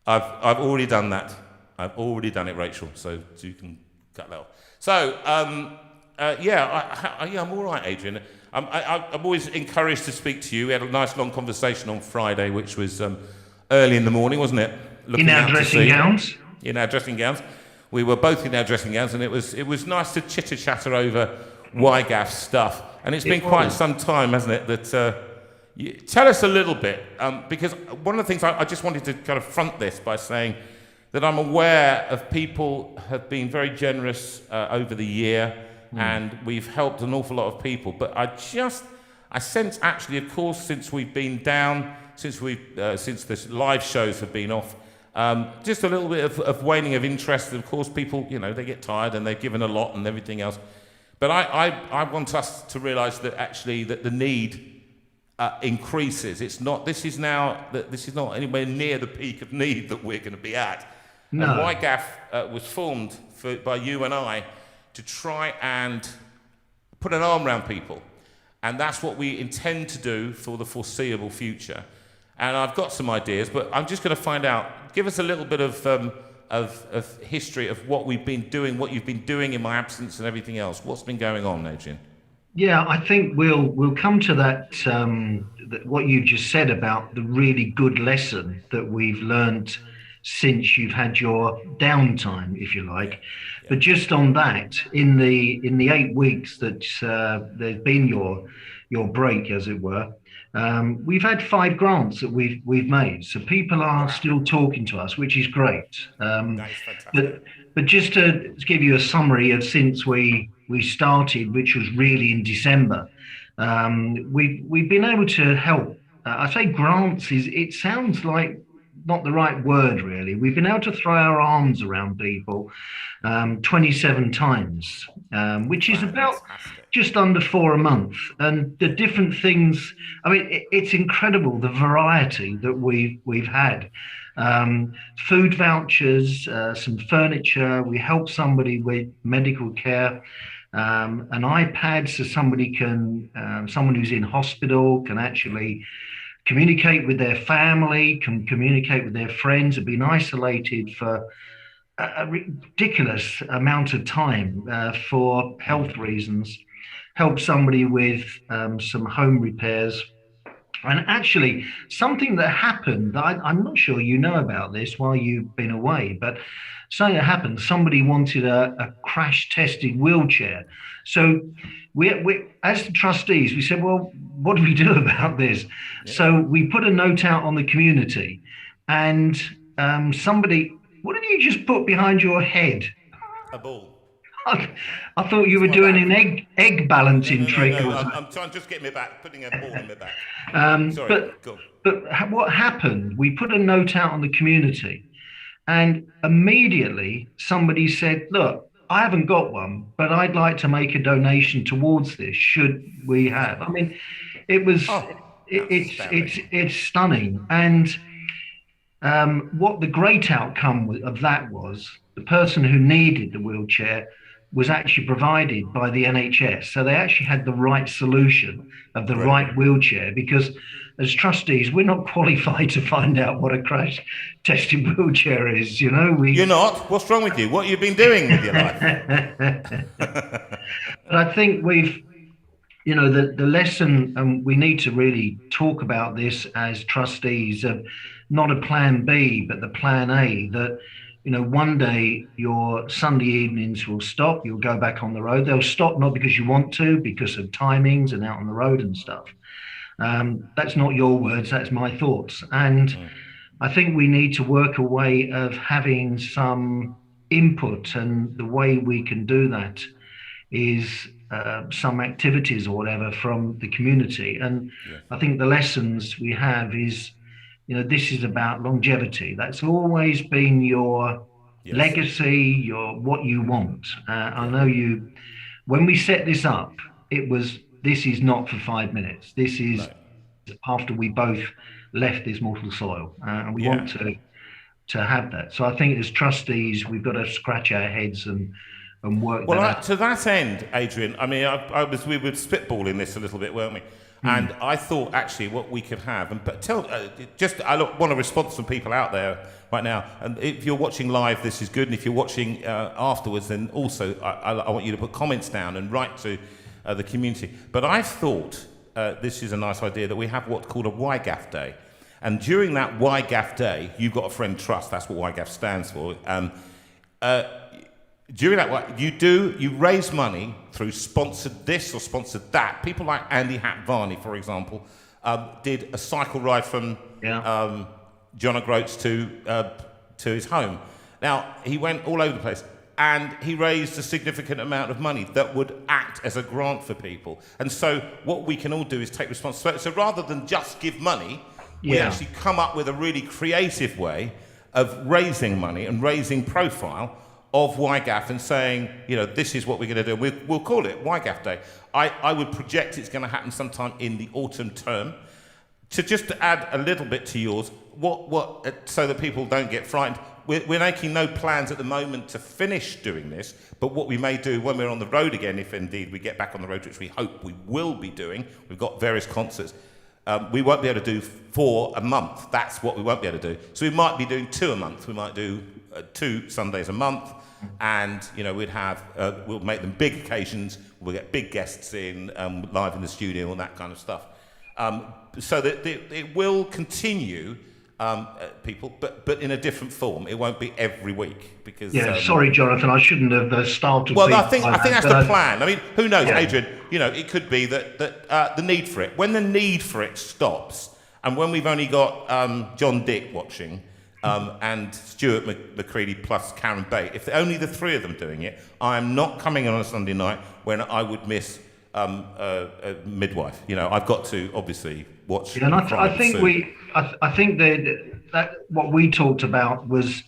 I've already done that. I've already done it, Rachel, so you can cut that off. So, yeah, I'm all right, Adrian. I'm always encouraged to speak to you. We had a nice long conversation on Friday, which was early in the morning, wasn't it? In our dressing gowns? In our dressing gowns. We were both in our dressing gowns, and it was nice to chitter-chatter over YGAF stuff. And it's been quite some time, hasn't it, that... tell us a little bit, because one of the things I just wanted to kind of front this by saying that I'm aware of people have been very generous over the year, and we've helped an awful lot of people. But I sense actually, of course, since we've been down, since the live shows have been off, just a little bit of waning of interest. Of course, people, you know, they get tired and they've given a lot and everything else. But I want us to realise that actually that the need increases. This is not anywhere near the peak of need that we're going to be at. No. And YGAF was formed by you and I to try and put an arm around people. And that's what we intend to do for the foreseeable future. And I've got some ideas, but I'm just going to find out. Give us a little bit of history of what we've been doing, what you've been doing in my absence and everything else. What's been going on, Adrian? Yeah, I think we'll come to that, what you just said about the really good lesson that we've learned since you've had your downtime, if you like. Yeah. But just on that, in the 8 weeks that there's been your break, as it were, we've had 5 grants that we've made. So people are still talking to us, which is great. That is fantastic. But just to give you a summary of since we started, which was really in December, we've been able to help. I say grants it sounds like not the right word, really. We've been able to throw our arms around people 27 times, which is about just under 4 a month. And the different things, I mean, it's incredible, the variety that we've had. Food vouchers, some furniture. We help somebody with medical care, an iPad so somebody can, someone who's in hospital can actually communicate with their family, can communicate with their friends, have been isolated for a ridiculous amount of time for health reasons, help somebody with some home repairs. And actually, something that happened, I'm not sure you know about this while you've been away, but something that happened, somebody wanted a crash-tested wheelchair. So we, as the trustees, we said, well, what do we do about this? Yeah. So we put a note out on the community, and somebody, what did you just put behind your head? A ball. I thought you were doing an egg balancing trick. No. I'm trying just get me back, putting a ball in my back. Sorry, but what happened? We put a note out on the community, and immediately somebody said, "Look, I haven't got one, but I'd like to make a donation towards this. Should we have?" I mean, it was it's stunning, and what the great outcome of that was, the person who needed the wheelchair was actually provided by the NHS. So they actually had the right solution of the right wheelchair, because as trustees, we're not qualified to find out what a crash tested wheelchair is. You know, You're not? What's wrong with you? What have you been doing with your life? But I think the lesson, and we need to really talk about this as trustees, of not a plan B, but the plan A, that one day your Sunday evenings will stop, you'll go back on the road. They'll stop not because you want to, because of timings and out on the road and stuff. That's not your words, that's my thoughts. And I think we need to work a way of having some input, and the way we can do that is some activities or whatever from the community. And I think the lessons we have is, this is about longevity. That's always been your legacy, what you want. I know you when we set this up, this is not for 5 minutes. This is No. after we both left this mortal soil, and we Yeah. want to have that. So I think as trustees, we've got to scratch our heads and work Well, that out. to that end, Adrian, I mean, we were spitballing this a little bit, weren't we? And I thought actually what we could have, I want a response from people out there right now. And if you're watching live, this is good. And if you're watching afterwards, then also I want you to put comments down and write to the community. But I thought this is a nice idea that we have what's called a YGAF day. And during that YGAF day, you've got a friend trust. That's what YGAF stands for. During that, you raise money through sponsored this or sponsored that. People like Andy Hatvarney, for example, did a cycle ride from John O'Groats to his home. Now, he went all over the place, and he raised a significant amount of money that would act as a grant for people. And so what we can all do is take responsibility. So rather than just give money, we actually come up with a really creative way of raising money and raising profile of YGAF and saying, this is what we're going to do. We'll call it YGAF Day. I would project it's going to happen sometime in the autumn term. To add a little bit to yours, so that people don't get frightened, we're making no plans at the moment to finish doing this, but what we may do when we're on the road again, if indeed we get back on the road, which we hope we will be doing, we've got various concerts, we won't be able to do 4 a month. That's what we won't be able to do. So we might be doing 2 a month. We might do 2 Sundays a month. And we'll make them big occasions. We'll get big guests in, live in the studio, and that kind of stuff. So that it will continue, people, but in a different form. It won't be every week because. Sorry, Jonathan, I shouldn't have started. Well, I think that's the plan. I mean, who knows, Adrian? It could be that the need for it, when the need for it stops, and when we've only got John Dick watching. And Stuart McCready plus Karen Bate. If only the 3 of them doing it, I am not coming on a Sunday night when I would miss a midwife. I've got to obviously watch. Yeah, and I think that what we talked about was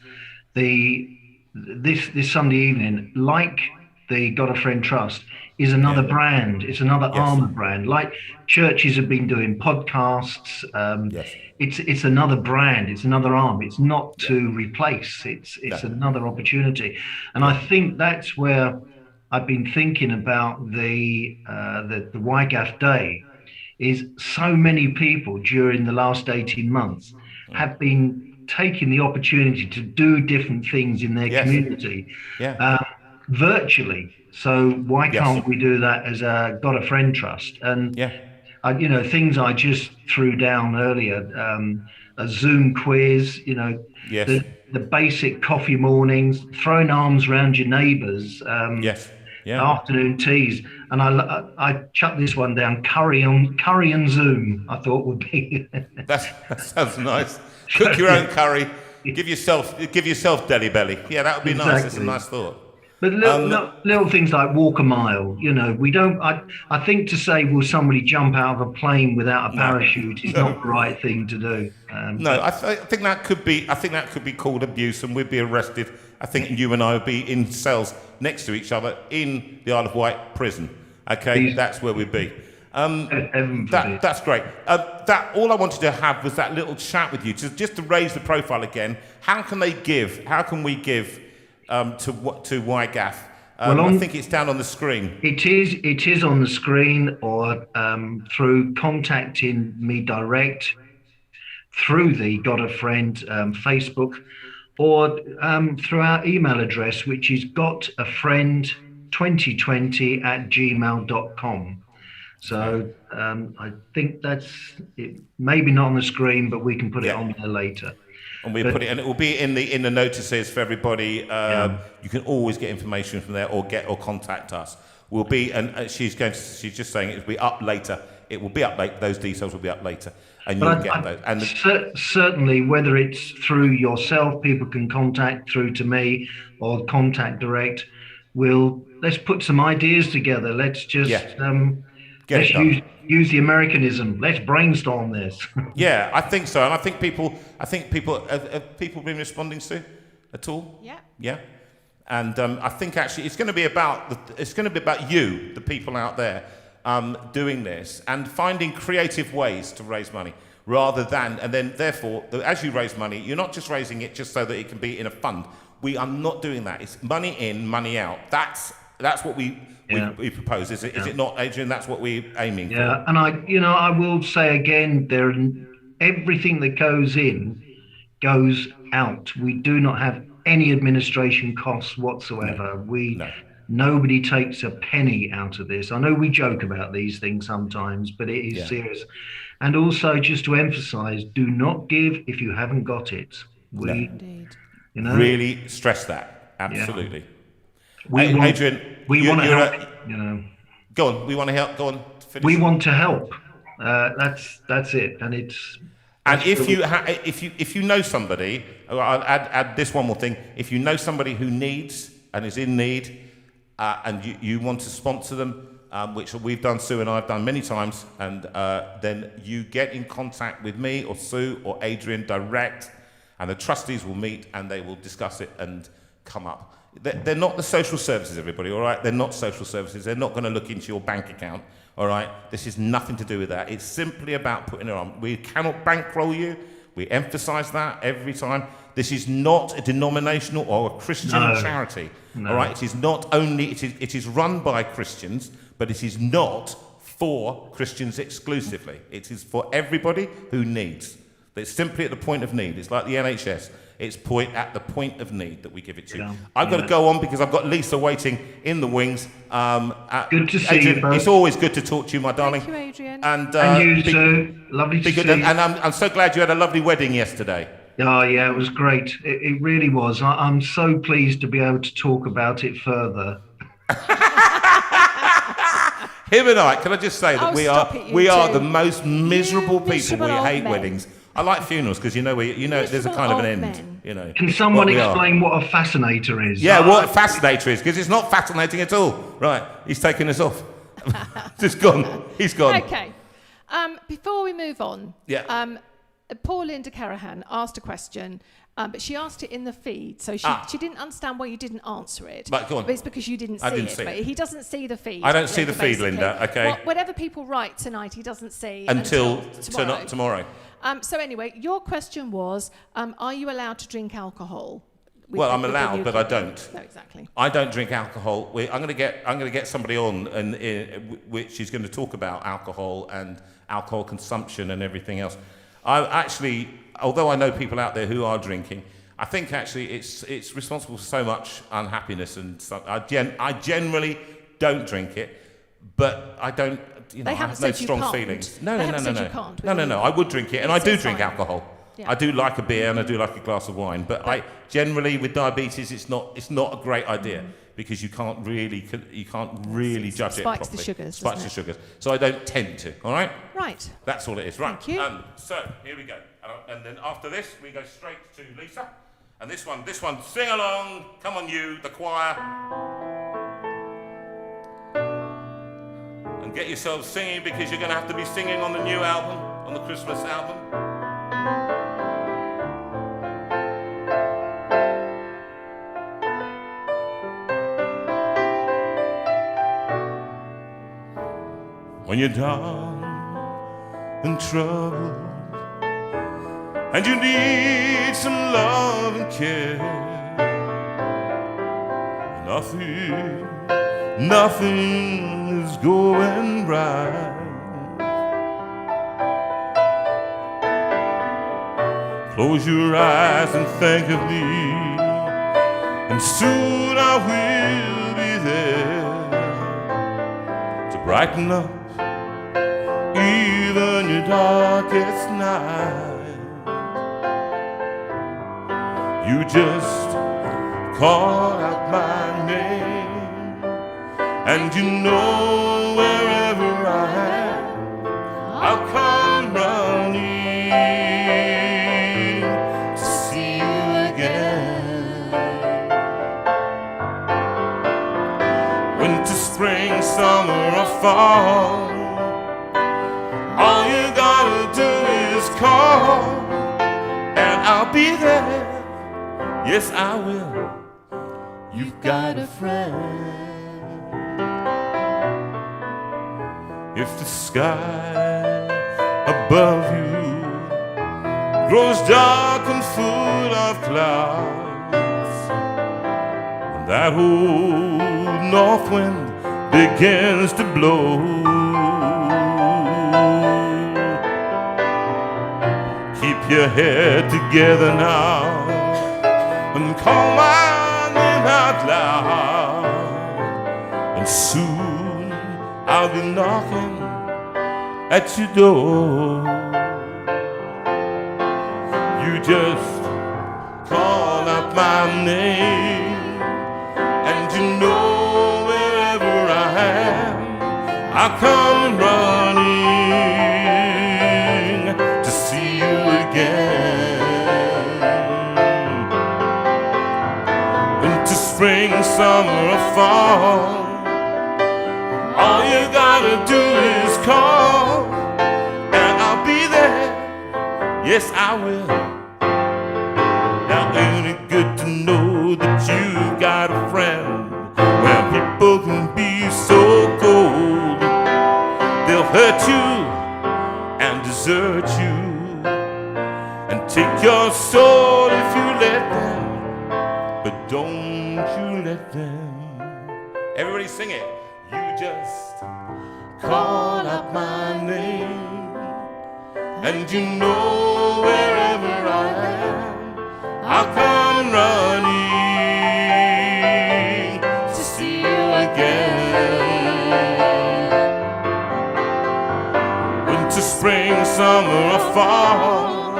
this Sunday evening, like the Got a Friend Trust, is another brand. It's another armour brand. Like churches have been doing podcasts. It's another brand. It's another arm. It's not to replace. It's another opportunity. And I think that's where I've been thinking about the YGAF Day. Is so many people during the last 18 months have been taking the opportunity to do different things in their community virtually. So why can't we do that as a Got a Friend Trust? And things I just threw down earlier, a Zoom quiz, the basic coffee mornings, throwing arms around your neighbours, afternoon teas, and I chucked this one down. Curry and Zoom, I thought would be. That sounds nice. Cook your own curry. Give yourself deli belly. Yeah, that would be nice. It's a nice thought. But little things like walk a mile, we don't. I think to say will somebody jump out of a plane without a parachute is not the right thing to do. I think that could be. I think that could be called abuse, and we'd be arrested. I think you and I would be in cells next to each other in the Isle of Wight prison. Okay, that's where we'd be. That's great. All I wanted to have was that little chat with you, just to raise the profile again. How can they give? How can we give? To YGAF. I think it's down on the screen. It is on the screen, or through contacting me direct through the Got a Friend Facebook, or through our email address, which is gotafriend2020@gmail.com. So I think that's it. Maybe not on the screen, but we can put it on there later. And we put it, and it will be in the notices for everybody. You can always get information from there, or contact us. We'll be, and she's just saying it will be up later. It will be up later. Those details will be up later, and you'll get those. And certainly, whether it's through yourself, people can contact through to me, or contact direct. Let's put some ideas together. Let's just use the Americanism. Let's brainstorm this. Yeah, I think so, and I think people have people been responding to at all? Yeah. Yeah. And I think actually it's going to be about you, the people out there, doing this and finding creative ways to raise money, rather than, and then therefore, as you raise money, you're not just raising it just so that it can be in a fund. We are not doing that. It's money in, money out. That's what we propose. Is it not, Adrian? That's what we're aiming for. Yeah, and I will say again, everything that goes in goes out. We do not have any administration costs whatsoever. Nobody takes a penny out of this. I know we joke about these things sometimes, but it is serious. And also, just to emphasize, do not give if you haven't got it. Indeed. Really stress that. Absolutely. Adrian, we want to help. Go on. We want to help. Go on. Finish. We want to help. That's it. And it's. And if you know somebody, I'll add this one more thing. If you know somebody who needs and is in need, and you want to sponsor them, which we've done, Sue and I've done many times, and then you get in contact with me or Sue or Adrian direct, and the trustees will meet and they will discuss it and come up. They're not the social services, everybody, all right? They're not social services. They're not going to look into your bank account, all right? This is nothing to do with that. It's simply about putting it on. We cannot bankroll you. We emphasize that every time. This is not a denominational or a Christian charity, all right? It is not only, it is run by Christians, but it is not for Christians exclusively. It is for everybody who needs. It's simply at the point of need. It's like the NHS. It's at the point of need that we give it to you. I've got to go on because I've got Lisa waiting in the wings. Good to see Adrian, you both. It's always good to talk to you, my darling. Thank you, Adrian. And you too. Lovely to see you. And I'm so glad you had a lovely wedding yesterday. Oh, yeah, it was great. It really was. I'm so pleased to be able to talk about it further. Him and I, can I just say that we are the most miserable people. We hate weddings. I like funerals because there's a kind of an end. Can someone explain what a fascinator is? Yeah, what a fascinator is, because it's not fascinating at all. Right, he's taken us off. Just gone. He's gone. Okay. Before we move on, poor Linda Carahan asked a question, but she asked it in the feed, so she didn't understand why you didn't answer it. Right, go on. But it's because you didn't see it. But he doesn't see the feed. I don't see the feed, Linda. Okay. Whatever people write tonight, he doesn't see until tomorrow. So anyway, your question was, are you allowed to drink alcohol? Well, I'm allowed, but I don't. No, exactly. I don't drink alcohol. I'm going to get somebody on, which is going to talk about alcohol and alcohol consumption and everything else. Although I know people out there who are drinking, I think actually it's responsible for so much unhappiness and stuff. I generally don't drink it, but I don't. I have no strong feelings. No. I would drink it, and I do drink alcohol. Yeah. I do like a beer and I do like a glass of wine, but I generally with diabetes it's not a great idea because you can't really judge it properly. Spikes the sugars. So I don't tend to. All right. Right. That's all it is. Right. Thank you. So here we go, and then after this we go straight to Lisa, and this one, sing along. Come on, you, the choir. And get yourselves singing because you're going to have to be singing on the new album, on the Christmas album. When you're down and troubled and you need some love and care, nothing is going right. Close your eyes and think of me, and soon I will be there to brighten up even your darkest night. You just call out my name, and you know wherever I am, I'll come running to see you again. Winter, spring, summer, or fall, all you gotta do is call, and I'll be there. Yes, I will. you've got a friend. If the sky above you grows dark and full of clouds, and that old north wind begins to blow, keep your head together now and call my name out loud, and soon I'll be knocking at your door. You just call out my name, and you know wherever I am, I'll come running to see you again. Winter, spring, summer, or fall, all you gotta do is call, and I'll be there. Yes, I will. Now ain't it good to know that you've got a friend? When people can be so cold, they'll hurt you and desert you and take your soul if you let them, but don't you let them. Everybody sing it. You just call out my name, and you know wherever I am, I'll come running to see you again. Winter, spring, summer, or fall,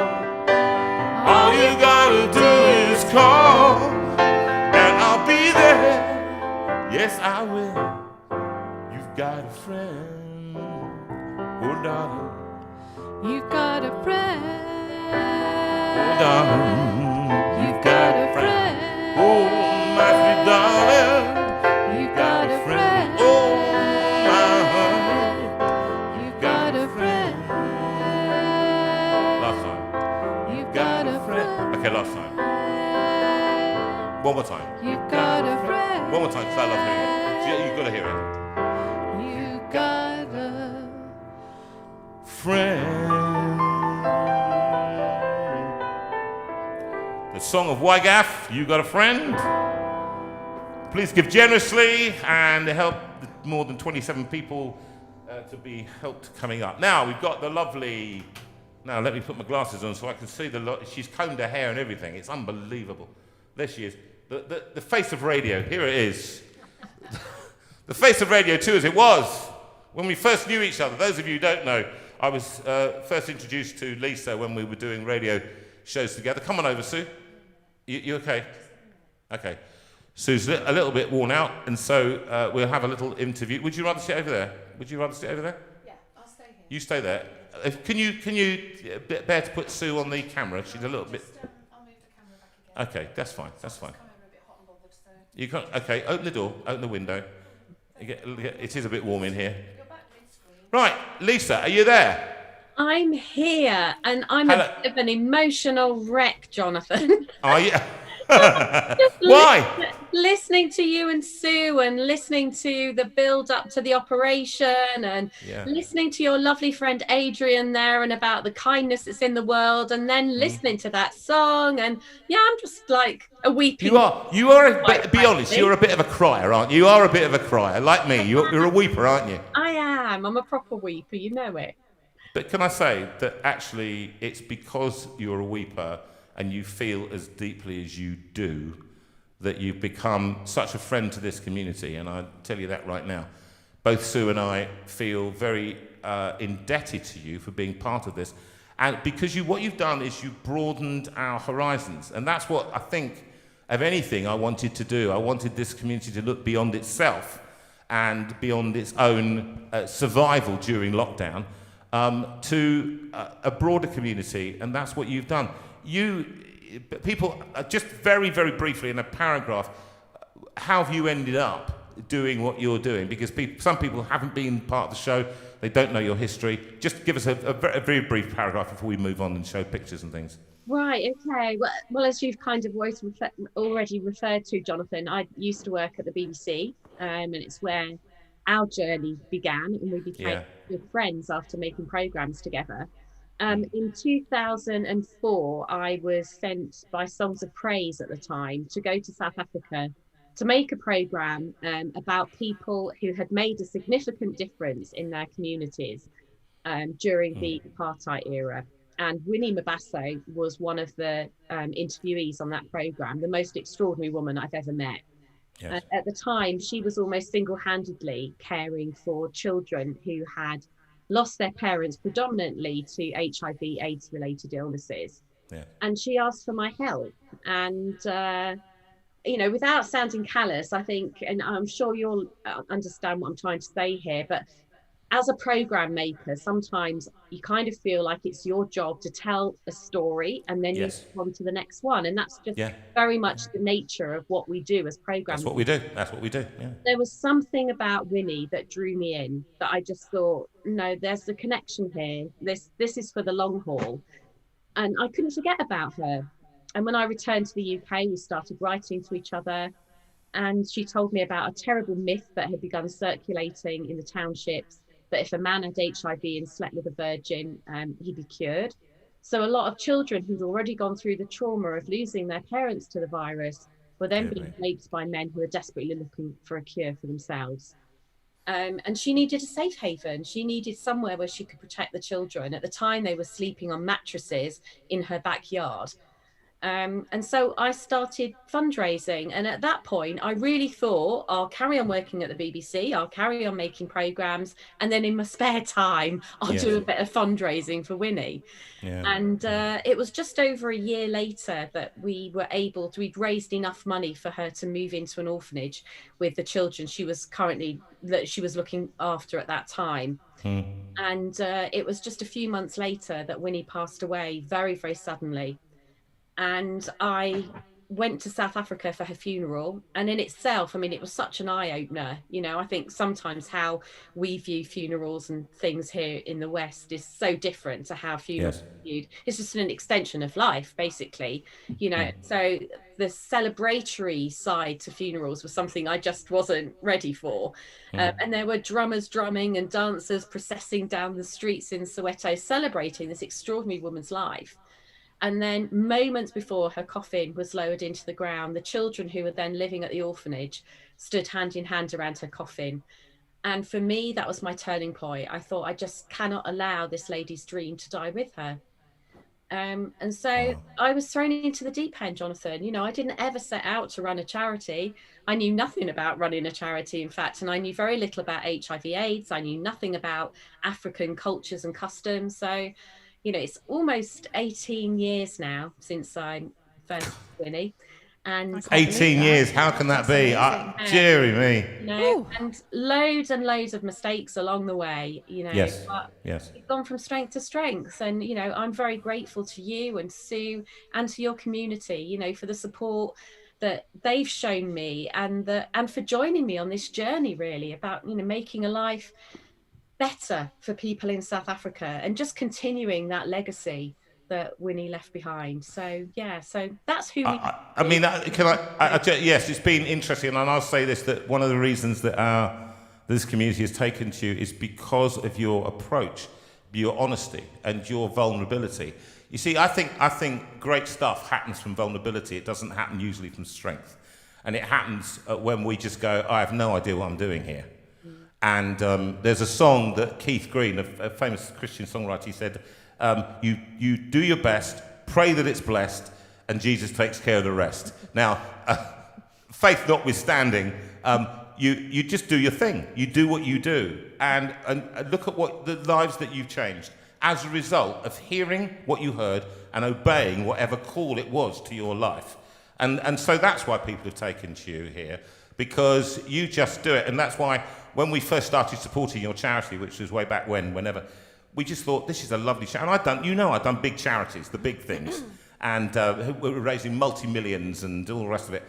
all you gotta do is call, and I'll be there. Yes, I will. Got a friend, oh darling. You've got a friend. Oh darling, you've got a friend. Oh my sweet darling, You've got a friend. Oh my honey, You've got a friend. last time. You've got a friend. Okay, last time. One more time. You've got a friend. One more time, because I love hearing it. You've got to hear it. Got a friend. The song of Wygaff, You Got a Friend. Please give generously and help more than 27 people to be helped coming up. Now we've got the lovely. Now let me put my glasses on so I can see she's combed her hair and everything. It's unbelievable. There she is. The face of radio. Here it is. The face of radio too, as it was when we first knew each other. Those of you who don't know, I was first introduced to Lisa when we were doing radio shows together. Come on over, Sue. You okay? Okay. Sue's a little bit worn out, and so we'll have a little interview. Would you rather sit over there? Yeah, I'll stay here. You stay there. Can you bear to put Sue on the camera? She's a little bit. I'll move the camera back again. Okay, that's fine. That's fine. Come over a bit hot and bothered, so. You can't. Okay, open the door. Open the window. It is a bit warm in here. Right, Lisa, are you there? I'm here, and I'm a bit of an emotional wreck, Jonathan. Are you? Why? Listening to you and Sue, and listening to the build up to the operation, and listening to your lovely friend Adrian there, and about the kindness that's in the world, and then listening to that song, and I'm just like a weeping. You are. Be honest, you're a bit of a crier, aren't you? You are a bit of a crier, like me. You're a weeper, aren't you? I am. I'm a proper weeper. You know it. But can I say that actually it's because you're a weeper and you feel as deeply as you do that you've become such a friend to this community, and I tell you that right now. Both Sue and I feel very indebted to you for being part of this, and because what you've done is you've broadened our horizons, and that's what I think of anything I wanted to do. I wanted this community to look beyond itself and beyond its own survival during lockdown, to a broader community, and that's what you've done. People, just very, very briefly in a paragraph, how have you ended up doing what you're doing? Because some people haven't been part of the show, they don't know your history. Just give us a very brief paragraph before we move on and show pictures and things. Right, okay. Well, as you've kind of already referred to, Jonathan, I used to work at the BBC, and it's where our journey began, and we became good friends after making programmes together. In 2004, I was sent by Songs of Praise at the time to go to South Africa to make a programme about people who had made a significant difference in their communities during the apartheid era. And Winnie Mabaso was one of the interviewees on that programme, the most extraordinary woman I've ever met. Yes. At the time, she was almost single-handedly caring for children who had lost their parents predominantly to HIV/AIDS related illnesses. Yeah. And she asked for my help. And, without sounding callous, I think, and I'm sure you'll understand what I'm trying to say here, but as a program maker, sometimes you kind of feel like it's your job to tell a story and then you move on to the next one. And that's just very much the nature of what we do as programmers. That's what we do. That's what we do. Yeah. There was something about Winnie that drew me in, that I just thought, no, there's a connection here. This is for the long haul. And I couldn't forget about her. And when I returned to the UK, we started writing to each other. And she told me about a terrible myth that had begun circulating in the townships, that if a man had HIV and slept with a virgin, he'd be cured. So a lot of children who'd already gone through the trauma of losing their parents to the virus were then being raped by men who were desperately looking for a cure for themselves. And she needed a safe haven. She needed somewhere where she could protect the children. At the time, they were sleeping on mattresses in her backyard. And so I started fundraising. And at that point, I really thought, I'll carry on working at the BBC, I'll carry on making programmes, and then in my spare time, I'll do a bit of fundraising for Winnie. Yeah. And it was just over a year later that we'd raised enough money for her to move into an orphanage with the children she was looking after at that time. And it was just a few months later that Winnie passed away very, very suddenly. And I went to South Africa for her funeral. And in itself, I mean, it was such an eye-opener. I think sometimes how we view funerals and things here in the West is so different to how funerals are viewed. It's just an extension of life, basically. So the celebratory side to funerals was something I just wasn't ready for. And there were drummers drumming and dancers processing down the streets in Soweto, celebrating this extraordinary woman's life. And then moments before her coffin was lowered into the ground, the children who were then living at the orphanage stood hand in hand around her coffin. And for me, that was my turning point. I thought, I just cannot allow this lady's dream to die with her. And so I was thrown into the deep end, Jonathan. I didn't ever set out to run a charity. I knew nothing about running a charity, in fact, and I knew very little about HIV/AIDS. I knew nothing about African cultures and customs. So it's almost 18 years now since I first Winnie. And 18 years, how can that be? Deary me. And loads of mistakes along the way, Yes. It's gone from strength to strength. And, I'm very grateful to you and Sue and to your community, for the support that they've shown me and for joining me on this journey, really, about, making a life better for people in South Africa and just continuing that legacy that Winnie left behind. So that's who we yes, it's been interesting, and I'll say this, that one of the reasons that this community has taken to you is because of your approach, your honesty and your vulnerability. You see, I think great stuff happens from vulnerability. It doesn't happen usually from strength. And it happens when we just go, I have no idea what I'm doing here. And there's a song that Keith Green, a famous Christian songwriter, he said, you do your best, pray that it's blessed, and Jesus takes care of the rest. Now, faith notwithstanding, you just do your thing. You do what you do. And look at what the lives that you've changed as a result of hearing what you heard and obeying whatever call it was to your life. And so that's why people have taken to you here, because you just do it. And that's why when we first started supporting your charity, which was way back whenever, we just thought, this is a lovely charity. And I've done big charities, the big things, and we're raising multi-millions and all the rest of it.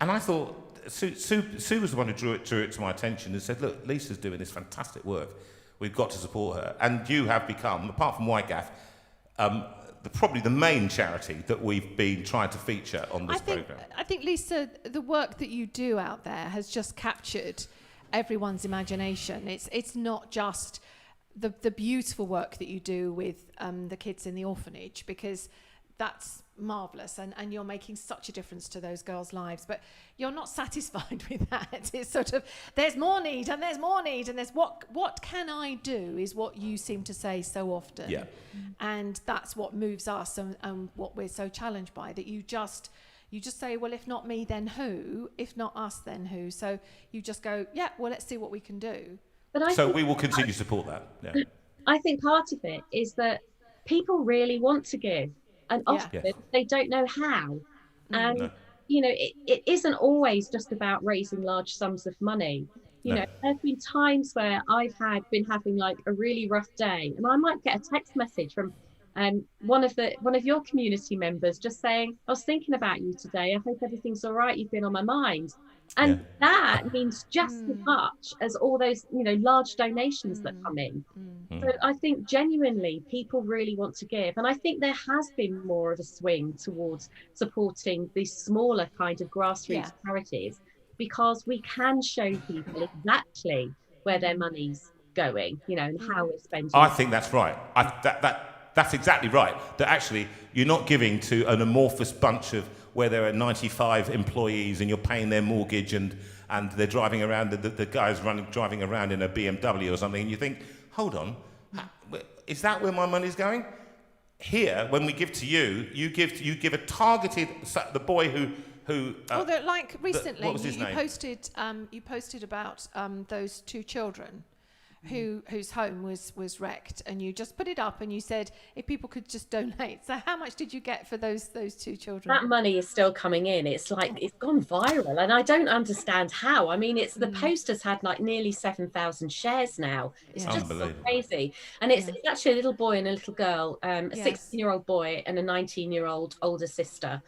And I thought, Sue was the one who drew it to my attention and said, look, Lisa's doing this fantastic work. We've got to support her. And you have become, apart from YGAF, probably the main charity that we've been trying to feature on this programme. I think, Lisa, the work that you do out there has just captured everyone's imagination. It's not just the beautiful work that you do with the kids in the orphanage, because that's marvellous, and you're making such a difference to those girls' lives, but you're not satisfied with that. It's sort of, there's more need, and there's more need, and there's what can I do, is what you seem to say so often. Yeah. And that's what moves us, and what we're so challenged by, that you just say, well, if not me, then who? If not us, then who? So you just go, yeah, well, let's see what we can do. But we will continue to support that. Yeah. I think part of it is that people really want to give, and often they don't know how. And it isn't always just about raising large sums of money. There's been times where I've been having like a really rough day, and I might get a text message from one of your community members just saying, I was thinking about you today, I hope everything's all right, you've been on my mind. And that means just as much as all those large donations that come in. So I think genuinely people really want to give, and I think there has been more of a swing towards supporting these smaller kind of grassroots charities, because we can show people exactly where their money's going, and how it's spent. I think that's right. That's exactly right. That actually you're not giving to an amorphous bunch of where there are 95 employees and you're paying their mortgage and they're driving around, the guy's driving around in a BMW or something, and you think, hold on, is that where my money's going? Here, when we give to you, you give a targeted, the boy who like recently, what was his name? You posted about those two children whose home was wrecked, and you just put it up and you said if people could just donate. So how much did you get for those two children? That money is still coming in. It's like it's gone viral, and I don't understand how. I mean, it's the post has had like nearly 7,000 shares now. It's just so crazy. And it's actually a little boy and a little girl, a 16-year-old boy and a 19-year-old older sister.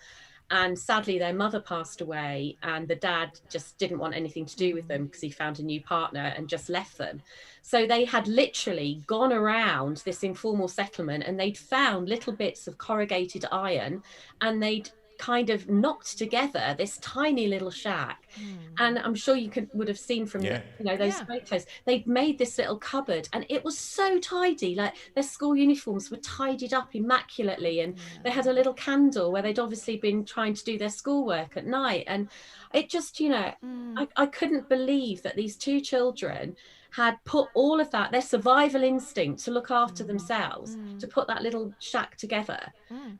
And sadly, their mother passed away, and the dad just didn't want anything to do with them because he found a new partner and just left them. So they had literally gone around this informal settlement, and they'd found little bits of corrugated iron, and they'd kind of knocked together this tiny little shack. And I'm sure you would have seen from those photos, they'd made this little cupboard, and it was so tidy. Like their school uniforms were tidied up immaculately, and they had a little candle where they'd obviously been trying to do their schoolwork at night. And it just I couldn't believe that these two children had put all of that, their survival instinct to look after themselves, to put that little shack together.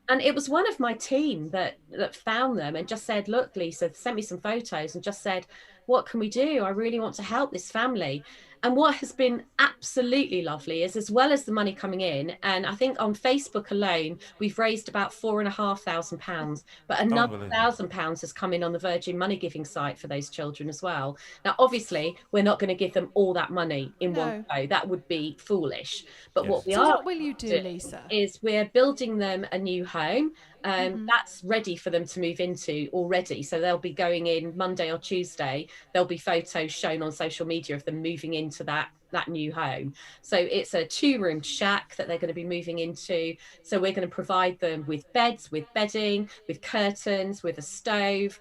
And it was one of my team that found them and just said, look, Lisa, sent me some photos and just said, what can we do? I really want to help this family. And what has been absolutely lovely is, as well as the money coming in, and I think on Facebook alone, we've raised about £4,500, but another £1,000 has come in on the Virgin Money Giving site for those children as well. Now, obviously, we're not going to give them all that money in one go. That would be foolish. But what what will you do, Lisa? Is we're building them a new home. That's ready for them to move into already. So they'll be going in Monday or Tuesday. There'll be photos shown on social media of them moving into that new home. So it's a 2-room shack that they're going to be moving into. So we're going to provide them with beds, with bedding, with curtains, with a stove,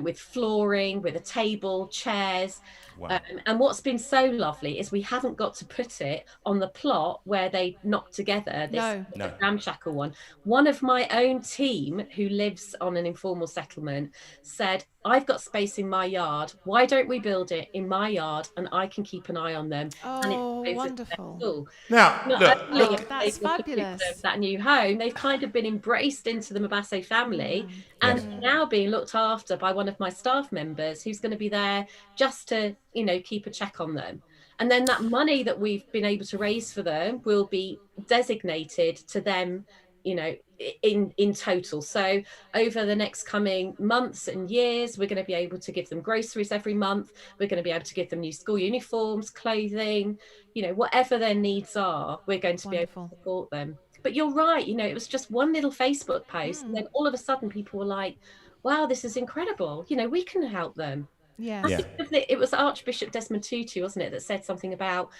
with flooring, with a table, chairs. Wow. And what's been so lovely is we haven't got to put it on the plot where they knocked together this ramshackle one. One of my own team who lives on an informal settlement said, I've got space in my yard. Why don't we build it in my yard and I can keep an eye on them? Oh, wonderful. Now, look, that's fabulous. That new home, they've kind of been embraced into the Mabasso family and now being looked after by one of my staff members who's going to be there just to, keep a check on them. And then that money that we've been able to raise for them will be designated to them, in total. So over the next coming months and years, we're going to be able to give them groceries every month. We're going to be able to give them new school uniforms, clothing, whatever their needs are, we're going to be able to support them. But you're right, it was just one little Facebook post. And then all of a sudden people were like, wow, this is incredible. We can help them. Yes. Yeah. It was Archbishop Desmond Tutu, wasn't it, that said something about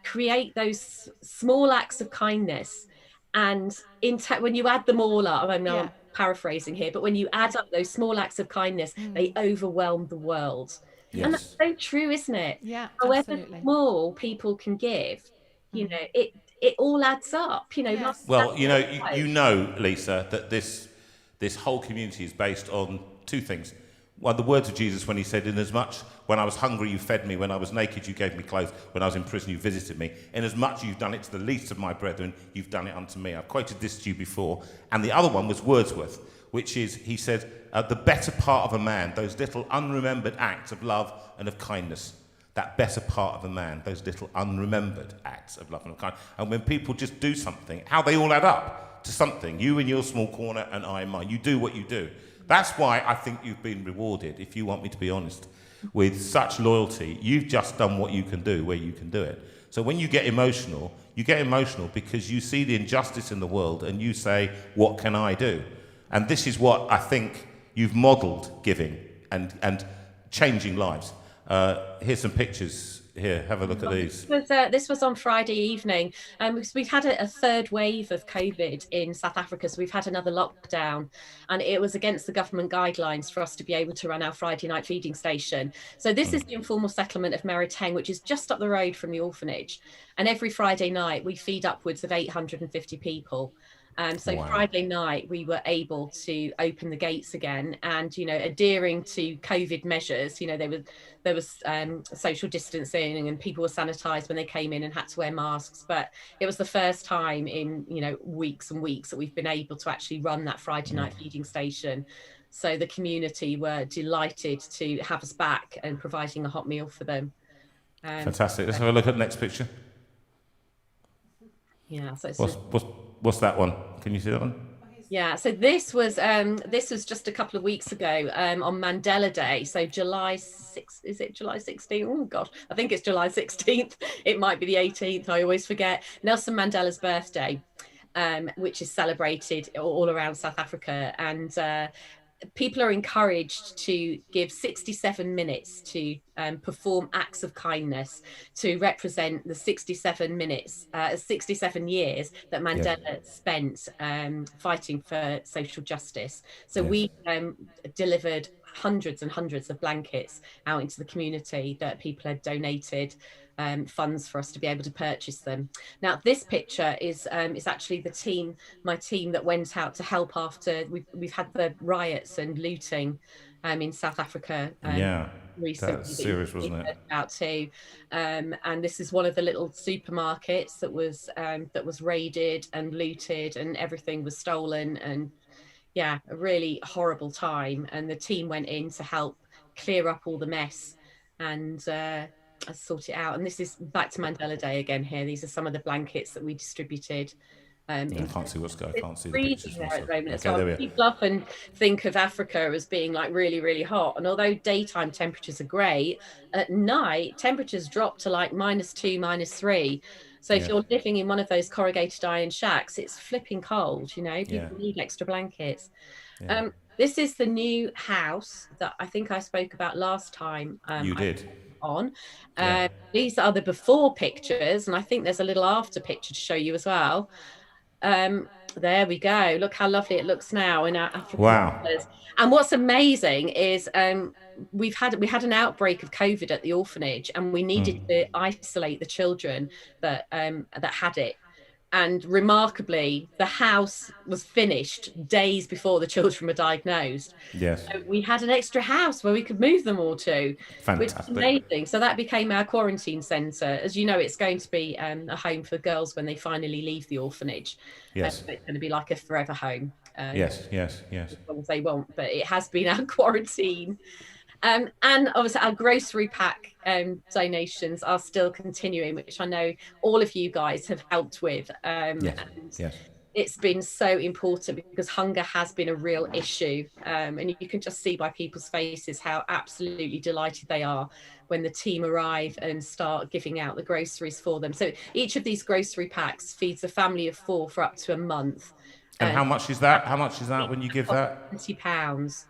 create those small acts of kindness, and when you add them all up, I mean, I'm paraphrasing here, but when you add up those small acts of kindness, they overwhelm the world. Yes. And that's so true, isn't it? Yeah, However absolutely. small people can give, you know, it all adds up. You know, Yes. Well, you know, Lisa, that this whole community is based on two things. One, the words of Jesus when he said, "Inasmuch when I was hungry, you fed me. When I was naked, you gave me clothes. When I was in prison, you visited me. Inasmuch you've done it to the least of my brethren, you've done it unto me." I've quoted this to you before. And the other one was Wordsworth, which is, he said, the better part of a man, those little unremembered acts of love and of kindness. That better part of a man, those little unremembered acts of love and of kindness. And when people just do something, how they all add up to something. You in your small corner and I in mine. You do what you do. That's why I think you've been rewarded, if you want me to be honest, with such loyalty. You've just done what you can do where you can do it. So when you get emotional because you see the injustice in the world and you say, what can I do? And this is what I think you've modelled giving and changing lives. Here's some pictures. Here, have a look at these. This was on Friday evening, because we've had a third wave of COVID in South Africa, so we've had another lockdown, and it was against the government guidelines for us to be able to run our Friday night feeding station. So this is the informal settlement of Meriteng, which is just up the road from the orphanage, and every Friday night we feed upwards of 850 people. So wow. Friday night we were able to open the gates again, and adhering to COVID measures. There was social distancing, and people were sanitized when they came in and had to wear masks. But it was the first time in weeks and weeks that we've been able to actually run that Friday night feeding station. So the community were delighted to have us back and providing a hot meal for them. Fantastic. Let's have a look at the next picture. Yeah. So what's that one? Can you see that one? Yeah, so this was just a couple of weeks ago on Mandela Day. So July 6th, is it July 16th? Oh God, I think it's July 16th. It might be the 18th. I always forget. Nelson Mandela's birthday, which is celebrated all around South Africa, and people are encouraged to give 67 minutes to perform acts of kindness to represent the 67 years that Mandela spent fighting for social justice. So we delivered hundreds and hundreds of blankets out into the community that people had donated funds for us to be able to purchase them. Now, this picture is actually my team that went out to help after we've had the riots and looting in South Africa. Recently, that's serious, wasn't it? Out too, and this is one of the little supermarkets that was raided and looted, and everything was stolen, and a really horrible time. And the team went in to help clear up all the mess and sort it out. And this is back to Mandela Day again here. These are some of the blankets that we distributed. I can't see what's going on. I can't see the pictures. There at the moment. So people often think of Africa as being like really, really hot. And although daytime temperatures are great, at night temperatures drop to like -2, -3. So if you're living in one of those corrugated iron shacks, it's flipping cold. People need extra blankets. This is the new house that I think I spoke about last time. You did. These are the before pictures, and I think there's a little after picture to show you as well. There we go. Look how lovely it looks now in our African colours. And what's amazing is we had an outbreak of COVID at the orphanage, and we needed to isolate the children that had it. And remarkably, the house was finished days before the children were diagnosed. Yes. So we had an extra house where we could move them all to. Fantastic. Which is amazing. So that became our quarantine centre. As you know, it's going to be a home for girls when they finally leave the orphanage. Yes. It's going to be like a forever home. Yes. As long as they want. But it has been our quarantine. And obviously our grocery pack donations are still continuing, which I know all of you guys have helped with. It's been so important because hunger has been a real issue. And you can just see by people's faces how absolutely delighted they are when the team arrive and start giving out the groceries for them. So each of these grocery packs feeds a family of 4 for up to a month. And how much is that? How much is that when you give that? £20.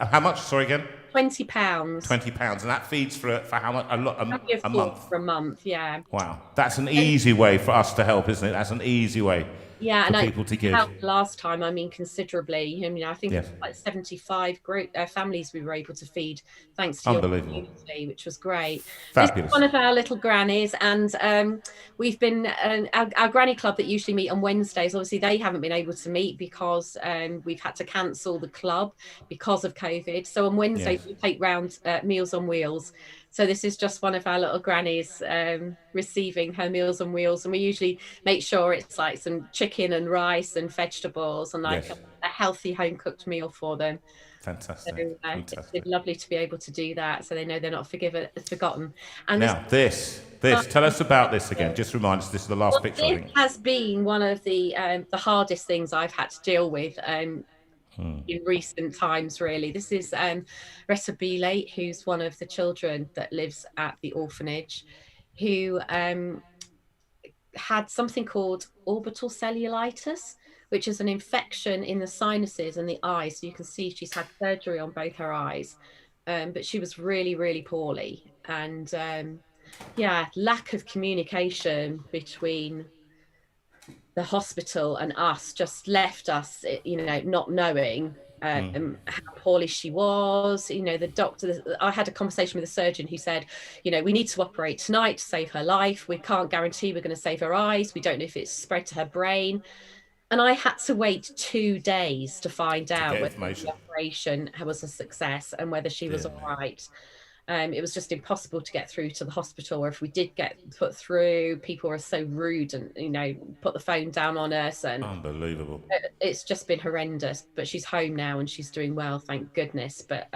How much? Sorry again. £20. £20, and that feeds for how much? Plenty of A food month. for a month, yeah. Wow, that's an easy way for us to help, isn't it? That's an easy way Yeah, for and I people to give. helped last time. I mean, considerably. I mean, I think it Yes, was like 75 families we were able to feed, thanks to your unbelievable, community, which was great. This is fabulous. one of our little grannies, and we've been our granny club that usually meet on Wednesdays. Obviously, they haven't been able to meet because we've had to cancel the club because of COVID. So on Wednesdays Yes, we take round Meals on Wheels. So this is just one of our little grannies receiving her Meals on Wheels, and we usually make sure it's like some chicken and rice and vegetables and like yes, a healthy home cooked meal for them. So fantastic, it's been fantastic. lovely to be able to do that, so they know they're not forgotten. And Now, this, tell us about this again. Just remind us. This is the last picture, I this think. has been one of the hardest things I've had to deal with in recent times, really. This is Ressa Belate, who's one of the children that lives at the orphanage, who had something called orbital cellulitis, which is an infection in the sinuses and the eyes. So you can see she's had surgery on both her eyes, but she was really, really poorly. And yeah, lack of communication between the hospital and us just left us, not knowing how poorly she was. The doctor, I had a conversation with a surgeon who said, we need to operate tonight to save her life. We can't guarantee we're going to save her eyes. We don't know if it's spread to her brain. And I had to wait 2 days to find out whether the operation was a success and whether she was all right. It was just impossible to get through to the hospital, or if we did get put through, people were so rude and put the phone down on us, and Unbelievable. it's just been horrendous. But she's home now and she's doing well, thank goodness. But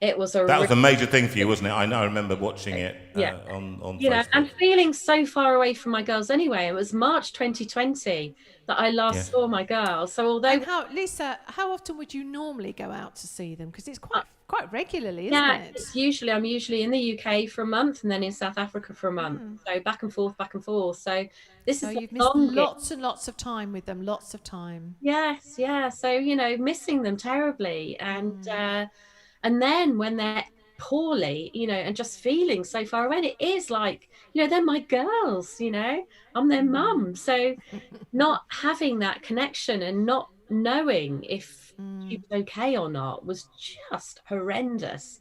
it was that was a major thing for you, wasn't it? I know. I remember watching it on Facebook. And feeling so far away from my girls anyway. It was March 2020 that I last saw my girls. So although Lisa, how often would you normally go out to see them? Because it's quite regularly, isn't it? I'm usually in the UK for a month and then in South Africa for a month. So back and forth. So you've missed lots and lots of time with them, lots of time. Yes, yeah. So missing them terribly, and then when they're poorly, and just feeling so far away, it is like they're my girls. I'm their mum, so not having that connection and not knowing if she was okay or not was just horrendous.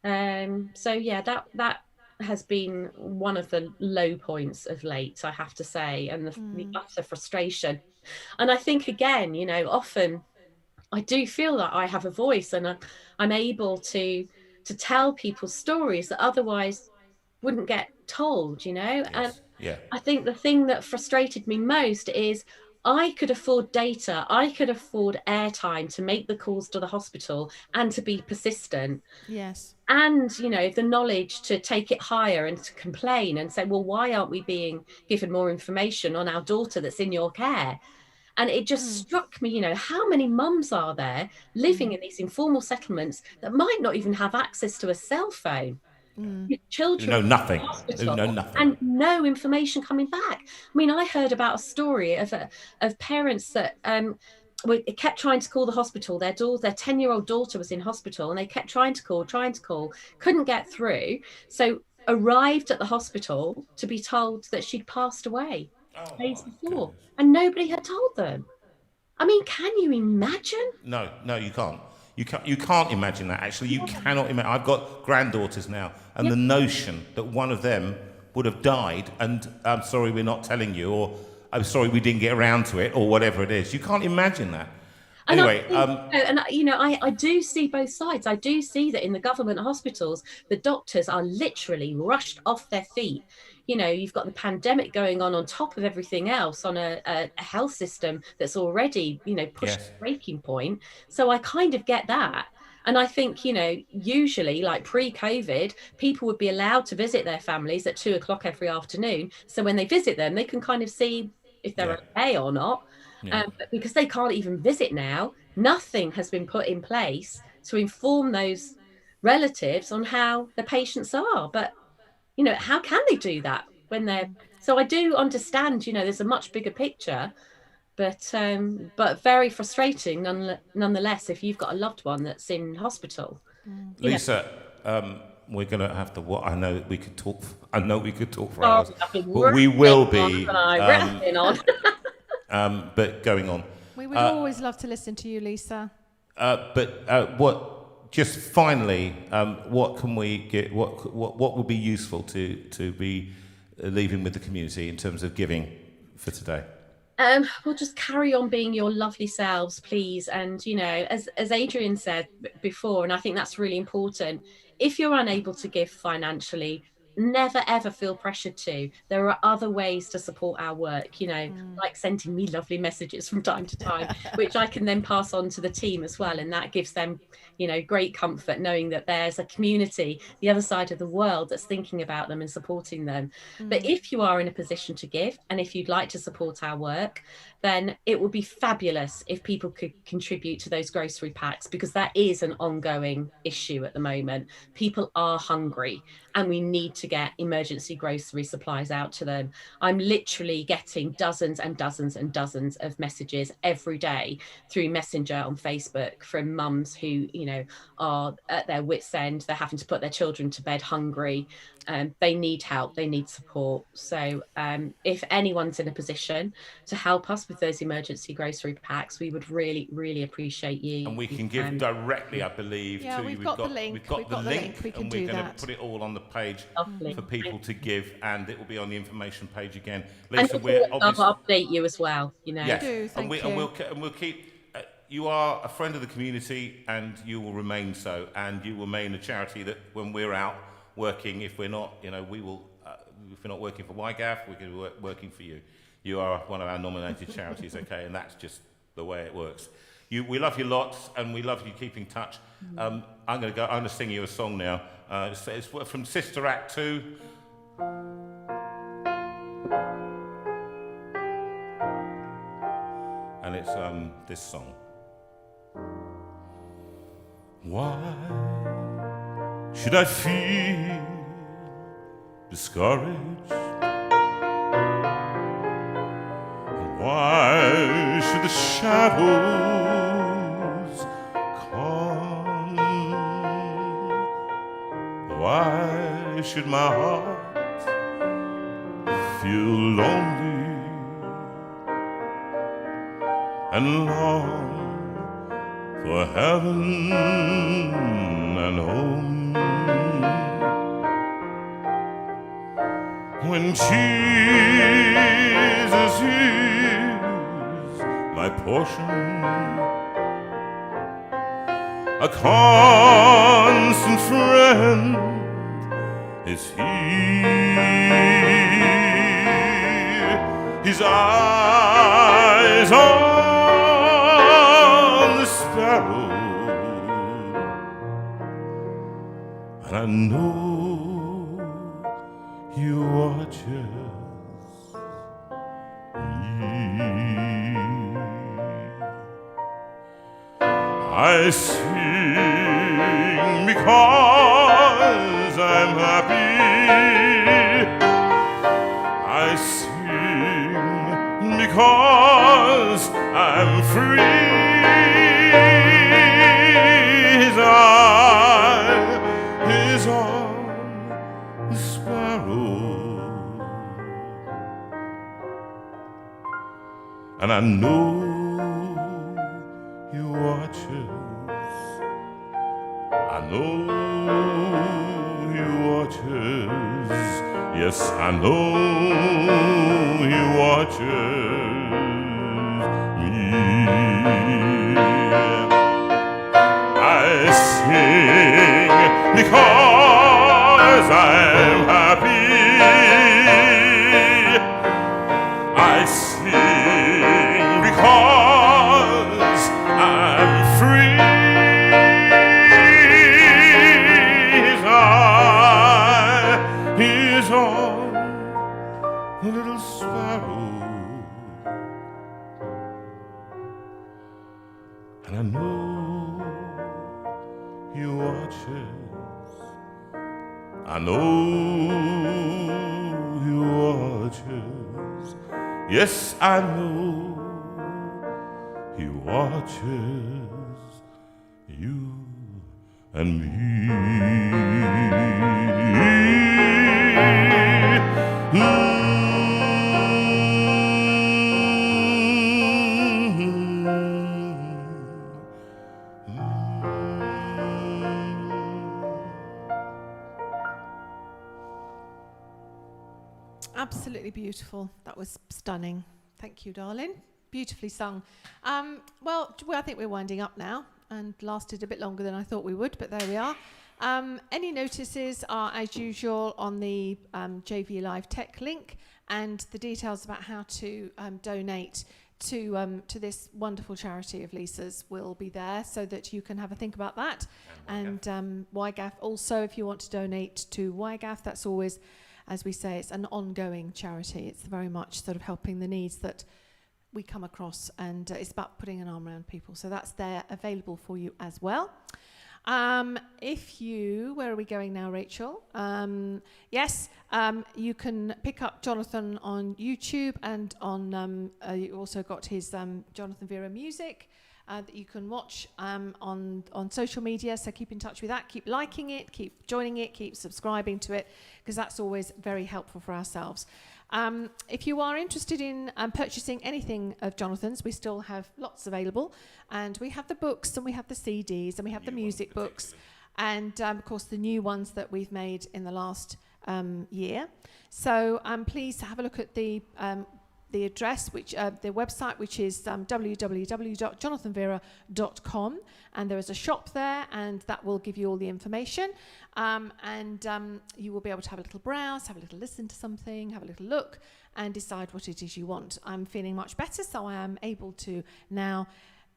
So yeah, that has been one of the low points of late, I have to say, and the utter frustration. And I think again, often I do feel that I have a voice and I'm able to tell people stories that otherwise wouldn't get told, and I think the thing that frustrated me most is I could afford data, I could afford airtime to make the calls to the hospital and to be persistent. Yes. And, the knowledge to take it higher and to complain and say, well, why aren't we being given more information on our daughter that's in your care? And it just struck me, how many mums are there living in these informal settlements that might not even have access to a cell phone? Children who know nothing. And no information coming back. I mean, I heard about a story of parents that kept trying to call the hospital. Their 10-year-old daughter was in hospital, and they kept trying to call, couldn't get through. So arrived at the hospital to be told that she'd passed away days before, and nobody had told them. I mean, can you imagine? No, you can't. You can't imagine that. Actually, you cannot imagine. I've got granddaughters now, and the notion that one of them would have died, and I'm sorry we're not telling you, or I'm sorry we didn't get around to it, or whatever it is. You can't imagine that. Anyway, I do see both sides. I do see that in the government hospitals, the doctors are literally rushed off their feet. You've got the pandemic going on top of everything else, on a health system that's already, pushed the breaking point. So I kind of get that. And I think, usually like pre-COVID, people would be allowed to visit their families at 2:00 every afternoon. So when they visit them, they can kind of see if they're okay or not. But because they can't even visit now, nothing has been put in place to inform those relatives on how the patients are. But how can they do that when they're... So I do understand, there's a much bigger picture, but very frustrating nonetheless if you've got a loved one that's in hospital. Lisa, we're going to have to. I know we could talk. I know we could talk for hours, but we will be. But going on. We would always love to listen to you, Lisa. What? Just finally, what can we get? What would be useful to be leaving with the community in terms of giving for today? Well, just carry on being your lovely selves, please. And, you know, as Adrian said before, and I think that's really important, if you're unable to give financially, never ever feel pressured to. There are other ways to support our work, you know, like sending me lovely messages from time to time, which I can then pass on to the team as well. And that gives them, you know, great comfort knowing that there's a community the other side of the world that's thinking about them and supporting them. But if you are in a position to give, and if you'd like to support our work, then it would be fabulous if people could contribute to those grocery packs, because that is an ongoing issue at the moment. People are hungry and we need to get emergency grocery supplies out to them. I'm literally getting dozens and dozens and dozens of messages every day through Messenger on Facebook from mums who, you know, are at their wits' end. They're having to put their children to bed hungry. They need help, they need support. So if anyone's in a position to help us with those emergency grocery packs, we would really, really appreciate you. And we can give directly, I believe, yeah, to we've you. got the link. We've got the link. We can and do we're going that. to put it all on the page for people to give, and it will be on the information page again. Lisa, and we're obviously update you as well, you know. Yes, do, thank you. And we'll keep. You are a friend of the community, and you will remain so. And you will remain a charity that, when we're out working, if we're not, you know, we will. If we're not working for YGAF, we're going to be working for you. You are one of our nominated charities, okay, and that's just the way it works. We love you lots, and we love you keeping touch. I'm going to sing you a song now. It's from Sister Act 2. And it's this song. Why should I feel discouraged? Why should the shadows come? Why should my heart feel lonely and long for heaven and home? When Jesus is my portion, a constant friend is He. His eyes on the sparrow, and I know He watches me. I sing because I'm happy. I sing because I'm free. His eye is on the sparrow, and I know He watches. I know He watches. Yes, I know He watches me. I sing because I'm happy. I sing because I'm free. His eye is on the little sparrow, and I know He watches. I know He watches. Yes, I know He watches you and me. Absolutely beautiful. That was stunning. Thank you, darling. Beautifully sung. Well, I think we're winding up now, and lasted a bit longer than I thought we would, but there we are. Any notices are, as usual, on the JV Live Tech link, and the details about how to donate to this wonderful charity of Lisa's will be there, so that you can have a think about that. And YGAF also, if you want to donate to YGAF, that's always, as we say, it's an ongoing charity. It's very much sort of helping the needs that we come across, and it's about putting an arm around people. So that's there, available for you as well. Where are we going now, Rachel? Yes, you can pick up Jonathan on YouTube, and on you also got his Jonathan Vera music that you can watch on social media. So keep in touch with that, keep liking it, keep joining it, keep subscribing to it, because that's always very helpful for ourselves. If you are interested in purchasing anything of Jonathan's, we still have lots available, and we have the books, and we have the CDs, and we have the music books, and of course the new ones that we've made in the last year. So please have a look at the address, the website, which is www.jonathanvera.com, and there is a shop there, and that will give you all the information, and you will be able to have a little browse, have a little listen to something, have a little look, and decide what it is you want. I'm feeling much better, so I am able to now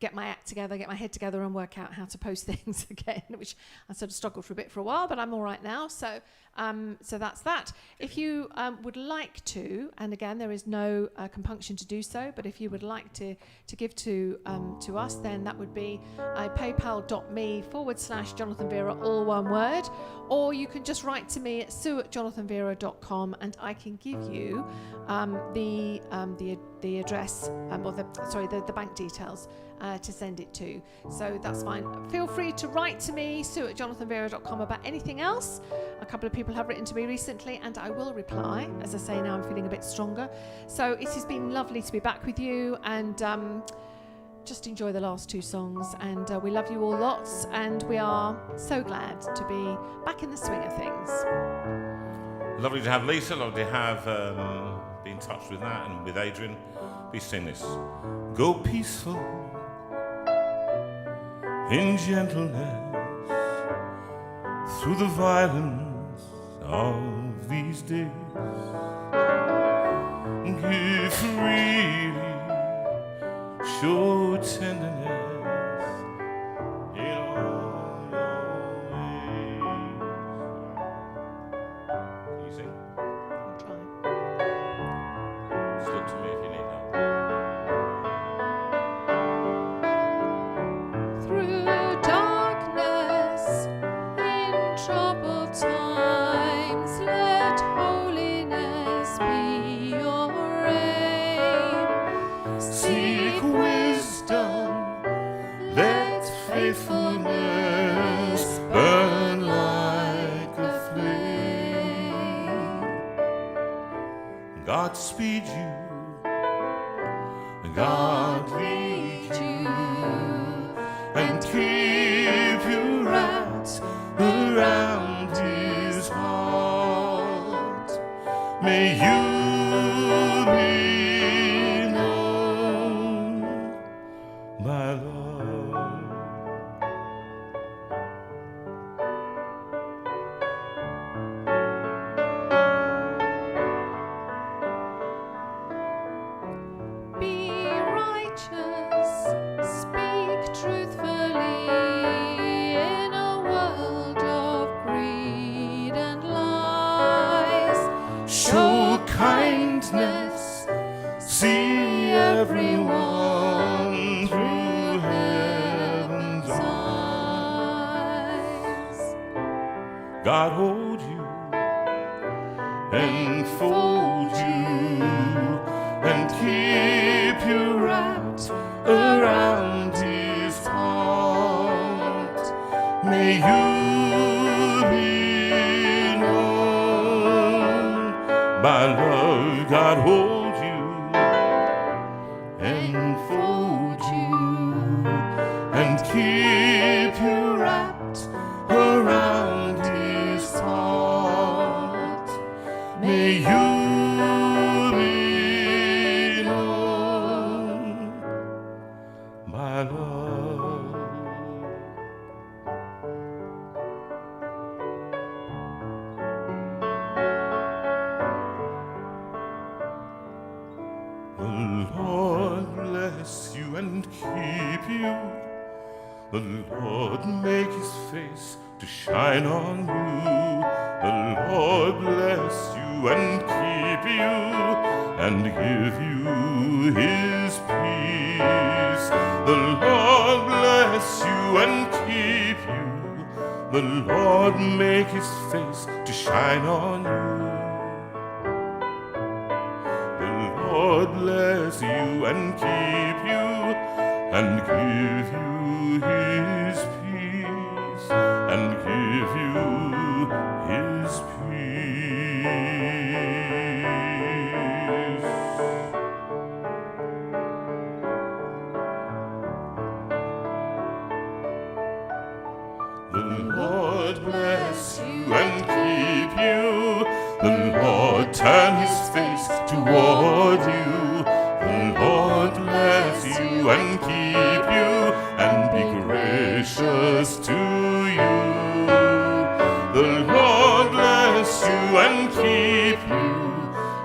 get my act together, get my head together, and work out how to post things again, which I sort of struggled for a bit for a while, but I'm all right now. So that's that. If you would like to, and again, there is no compunction to do so, but if you would like to give to us, then that would be paypal.me/Jonathan Vera, all one word, or you can just write to me at sue@jonathanvera.com, and I can give you the address, the bank details to send it to. So that's fine. Feel free to write to me, sue@jonathanvera.com, about anything else. A couple of people have written to me recently, and I will reply. As I say, now I'm feeling a bit stronger. So it has been lovely to be back with you, and just enjoy the last two songs. And we love you all lots, and we are so glad to be back in the swing of things. Lovely to have Lisa, lovely to have be in touch with that, and with Adrian. We sing this. Go peaceful in gentleness through the violence of these days. Give freely, show tenderness in all your ways. Can you sing? I'll try. Just look to me if you need help. Through darkness, in troubled times, let holiness be your aim. Seek wisdom, let faithfulness burn like a flame. God speed you, God lead you, and keep you wrapped around His heart. May you be known, my love. Be righteous, speak truthfully in a world of greed and lies. Show kindness, see everyone through heaven's eyes. God hold you and fold you and keep you wrapped around My love, God hold you and fold you and keep you wrapped around his heart. May you be known, my love. The Lord bless you and keep you. The Lord make his face to shine on you. The Lord bless you and keep you and give you his peace. The Lord bless you and keep you. The Lord make his face to shine on you. The Lord bless you and keep you and give you his peace and give you his peace. The Lord bless you and keep you. The Lord turn his face toward you. The Lord bless you and keep you and be gracious to you. The Lord bless you and keep you.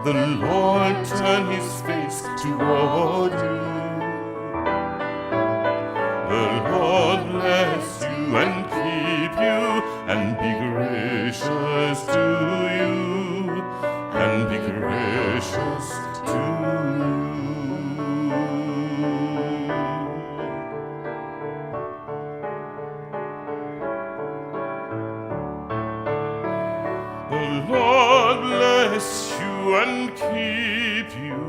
The Lord turn his face toward you. The Lord bless you and keep you and be gracious to you and be gracious to you. The Lord bless you and keep you.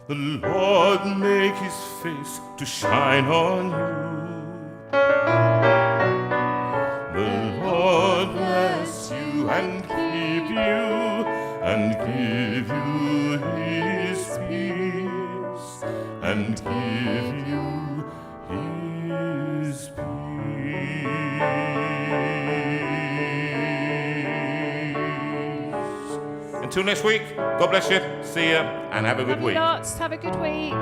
The Lord make his face to shine on you. The Lord bless you and keep you and give you his peace and give you his peace. Until next week, God bless you, see ya, and have a good week. Lots. Have a good week.